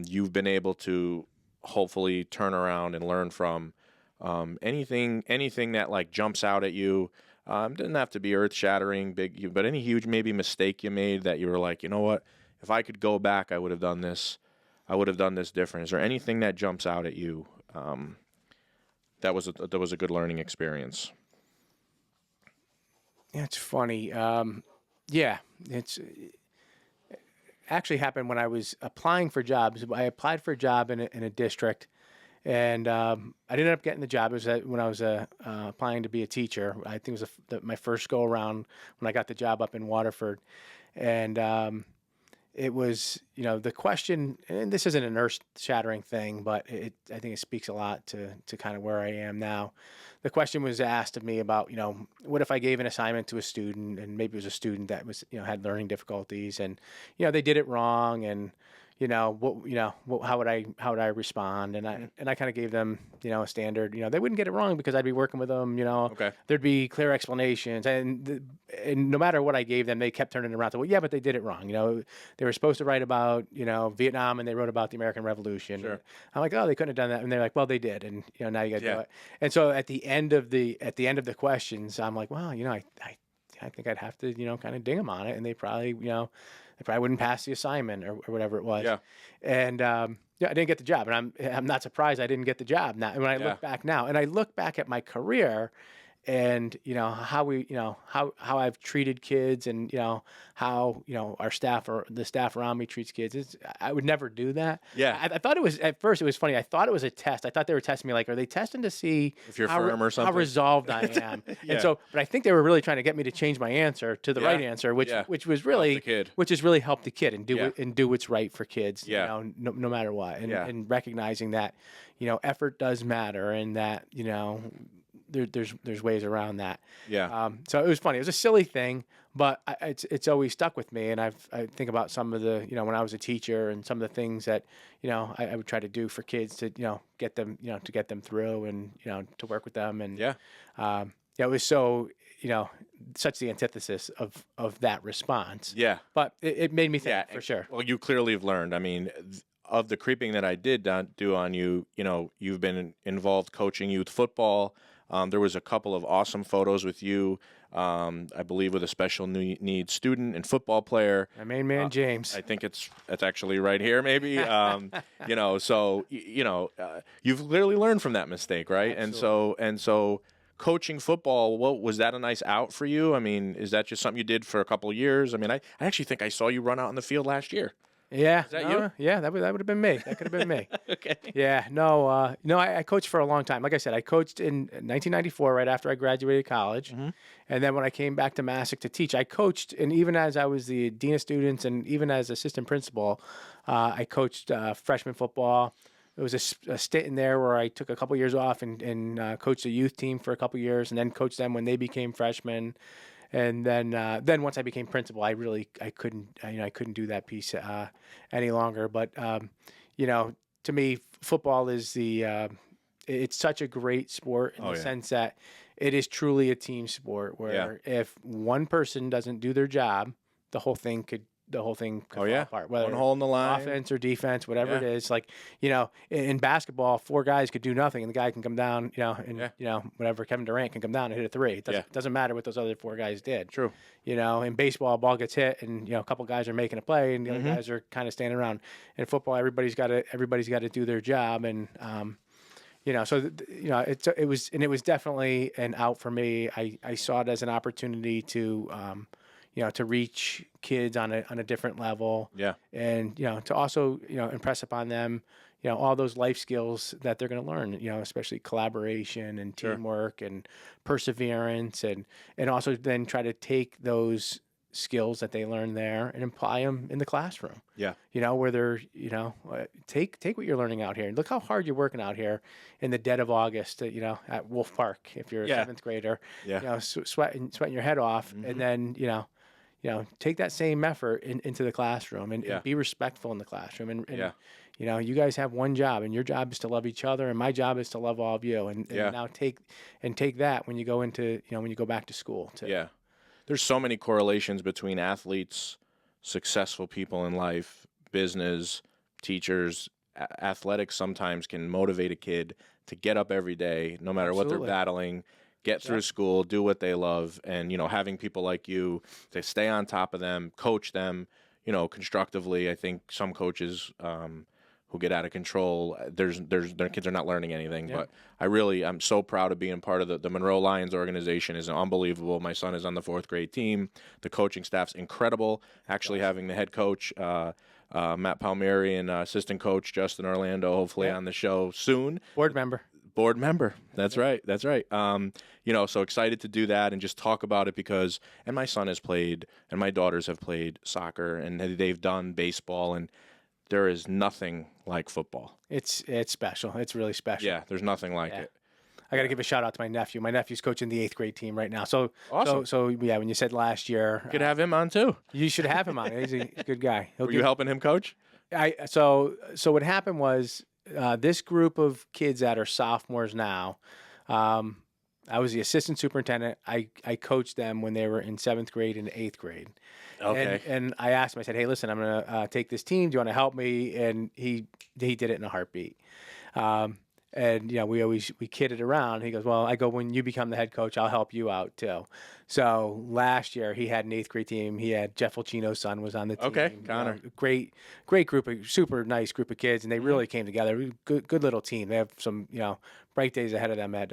you've been able to hopefully turn around and learn from? Anything that like jumps out at you, doesn't have to be earth shattering, big, but any huge maybe mistake you made that you were like, you know what, if I could go back, I would have done this different. Is there anything that jumps out at you that was a good learning experience? Yeah, it's funny. It's actually happened when I was applying for jobs. I applied for a job in a district. And I ended up getting the job. It was when I was applying to be a teacher. I think it was my first go around when I got the job up in Waterford. And it was, the question, and this isn't an earth-shattering thing, but I think it speaks a lot to kind of where I am now. The question was asked of me about, what if I gave an assignment to a student, and maybe it was a student that was, had learning difficulties, and, they did it wrong, and, how would I respond? And I kind of gave them, a standard, they wouldn't get it wrong because I'd be working with them, Okay. there'd be clear explanations, and no matter what I gave them, they kept turning around to, well, yeah, but they did it wrong. They were supposed to write about, Vietnam, and they wrote about the American Revolution. Sure. I'm like, oh, they couldn't have done that. And they're like, well, they did. And, now you got to Yeah. do it. And so at the end of the questions, I'm like, well, I think I'd have to, kind of ding them on it. And they probably, they probably wouldn't pass the assignment or whatever it was. Yeah. And, I didn't get the job, and I'm not surprised I didn't get the job now. And when I look back now, and I look back at my career, and how I've treated kids, and how our staff or the staff around me treats kids. I would never do that. Yeah. I thought it was, at first it was funny. I thought it was a test. I thought they were testing me, like, are they testing to see If you're firm or something? how resolved I am? Yeah. And so, but I think they were really trying to get me to change my answer to the right answer, which was really Help the kid. which has really helped the kid and do what's right for kids. Yeah. No matter what, and recognizing that effort does matter, and that there's ways around that. Yeah. So it was funny. It was a silly thing, but it's always stuck with me. And I think about some of the, when I was a teacher, and some of the things that, I would try to do for kids to, get them, to get them through, and, to work with them. And, it was so, such the antithesis of that response. Yeah. But it made me think, for sure. Well, you clearly have learned. I mean, of the creeping that I did do on you, you've been involved coaching youth football. There was a couple of awesome photos with you, I believe, with a special needs student and football player. My main man, James. I think it's actually right here, maybe. So you've clearly learned from that mistake, right? Absolutely. And so coaching football, was that a nice out for you? I mean, is that just something you did for a couple of years? I mean, I actually think I saw you run out on the field last year. Yeah. Is that you? Yeah, that would have been me. That could have been me. Okay. Yeah. No, I coached for a long time. Like I said, I coached in 1994, right after I graduated college. Mm-hmm. And then when I came back to Masuk to teach, I coached, and even as I was the dean of students, and even as assistant principal, I coached freshman football. There was a stint in there where I took a couple years off and coached a youth team for a couple years, and then coached them when they became freshmen. And then once I became principal, I couldn't do that piece any longer. But to me, football is it's such a great sport in the sense that it is truly a team sport, where if one person doesn't do their job, the whole thing could fall apart. Whether one hole in the line, offense or defense, whatever it is. Like, in basketball, four guys could do nothing, and the guy can come down, whatever, Kevin Durant can come down and hit a three. It doesn't matter what those other four guys did. True. In baseball, a ball gets hit, and a couple guys are making a play, and the other guys are kind of standing around. In football, everybody's got to do their job, and it was definitely an out for me. I saw it as an opportunity to to reach kids on a different level. Yeah. And, to also, impress upon them, all those life skills that they're going to learn, especially collaboration and teamwork and perseverance, and also then try to take those skills that they learn there and apply them in the classroom. Yeah. Where they're, take what you're learning out here. Look how hard you're working out here in the dead of August, at Wolf Park, if you're a seventh grader, sweating your head off. And then, take that same effort into the classroom and be respectful in the classroom. And you guys have one job, and your job is to love each other, and my job is to love all of you. And now take that when you go into, when you go back to school too. Yeah. There's so many correlations between athletes, successful people in life, business, teachers. Athletics sometimes can motivate a kid to get up every day, no matter what they're battling, get through school, do what they love, and having people like you to stay on top of them, coach them, constructively. I think some coaches who get out of control, their kids are not learning anything. But I'm so proud of being part of the Monroe Lions organization. Is unbelievable. My son is on the 4th grade team. The coaching staff's incredible. Actually, having the head coach Matt Palmieri and assistant coach Justin Orlando hopefully on the show soon. Board member. Board member. That's right. That's right. So excited to do that and just talk about it because, and my son has played and my daughters have played soccer and they've done baseball, and there is nothing like football. It's special. It's really special. Yeah, there's nothing like it. I got to give a shout out to my nephew. My nephew's coaching the 8th grade team right now. So awesome. So yeah, when you said last year, You could have him on too. you should have him on. He's a good guy. Were you helping him coach? So what happened was this group of kids that are sophomores now. I was the assistant superintendent. I coached them when they were in 7th grade and 8th grade. Okay. And I asked him. I said, "Hey, listen, I'm going to take this team. Do you want to help me?" And he did it in a heartbeat. And we kidded around. He goes, "Well," I go, "when you become the head coach, I'll help you out too." So last year he had an 8th grade team. He had Jeff Fulcino's son was on the team. Okay, Connor. Great group of super nice group of kids, and they really came together. Good little team. They have some bright days ahead of them at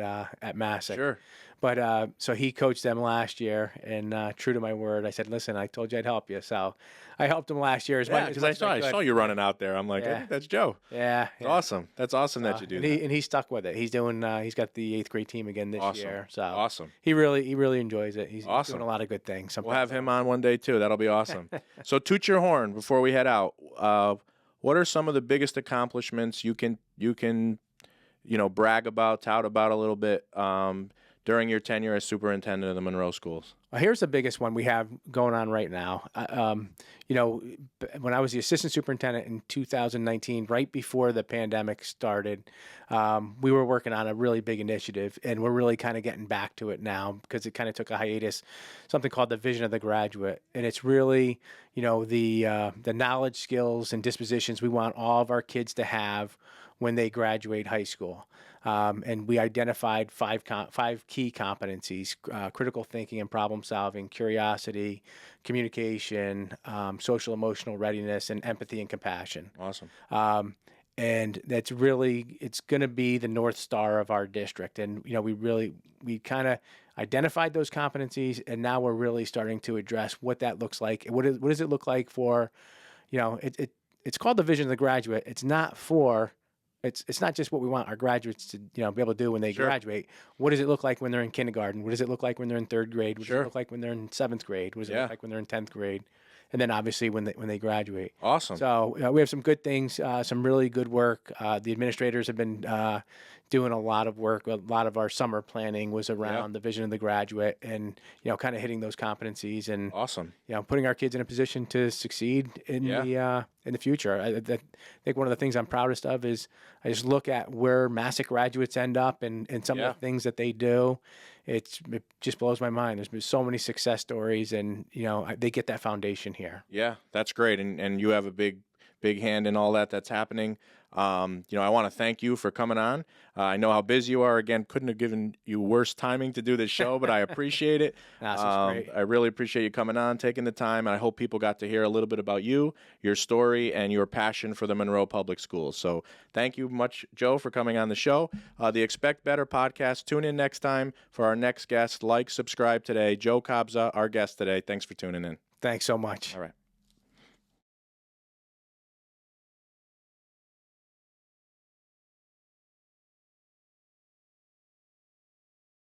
Masuk. Sure. But so he coached them last year, and true to my word, I said, "Listen, I told you I'd help you." So I helped him last year. Because I saw you running out there. I'm like, I think that's Joe. Yeah, It's awesome. That's awesome that you do that. And he stuck with it. He's doing. He's got the 8th grade team again this Awesome. year. So Awesome. He really enjoys it. He's Awesome. doing a lot of good things. We'll have him on one day too. That'll be awesome. So toot your horn before we head out. What are some of the biggest accomplishments you can brag about, tout about a little bit during your tenure as superintendent of the Monroe schools? Well, here's the biggest one we have going on right now. When I was the assistant superintendent in 2019, right before the pandemic started, we were working on a really big initiative, and we're really kind of getting back to it now because it kind of took a hiatus. Something called the Vision of the Graduate, and it's really, the knowledge, skills, and dispositions we want all of our kids to have when they graduate high school. And we identified five key competencies: critical thinking and problem solving, curiosity, communication, social emotional readiness, and empathy and compassion. Awesome. And that's really, it's going to be the North Star of our district. And, we kind of identified those competencies, and now we're really starting to address what that looks like. What does it look like for, it's called the Vision of the Graduate. It's not just what we want our graduates to be able to do when they graduate. What does it look like when they're in kindergarten? What does it look like when they're in 3rd grade? What does it look like when they're in 7th grade? What does it look like when they're in 10th grade? And then obviously when they graduate. Awesome. So we have some good things, some really good work. The administrators have been doing a lot of work. A lot of our summer planning was around the Vision of the Graduate, and kind of hitting those competencies and awesome. Putting our kids in a position to succeed in the future. I think one of the things I'm proudest of is I just look at where Masuk graduates end up and some of the things that they do. It just blows my mind. There's been so many success stories, and they get that foundation here. Yeah, that's great, and you have a big hand in all that's happening. I want to thank you for coming on. I know how busy you are. Again, couldn't have given you worse timing to do this show, but I appreciate it. That's great. I really appreciate you coming on, taking the time, and I hope people got to hear a little bit about you, your story, and your passion for the Monroe Public Schools. So thank you much, Joe, for coming on the show. The Expect Better podcast. Tune in next time for our next guest. Like, subscribe today. Joe Kobza, our guest today. Thanks for tuning in. Thanks so much. All right.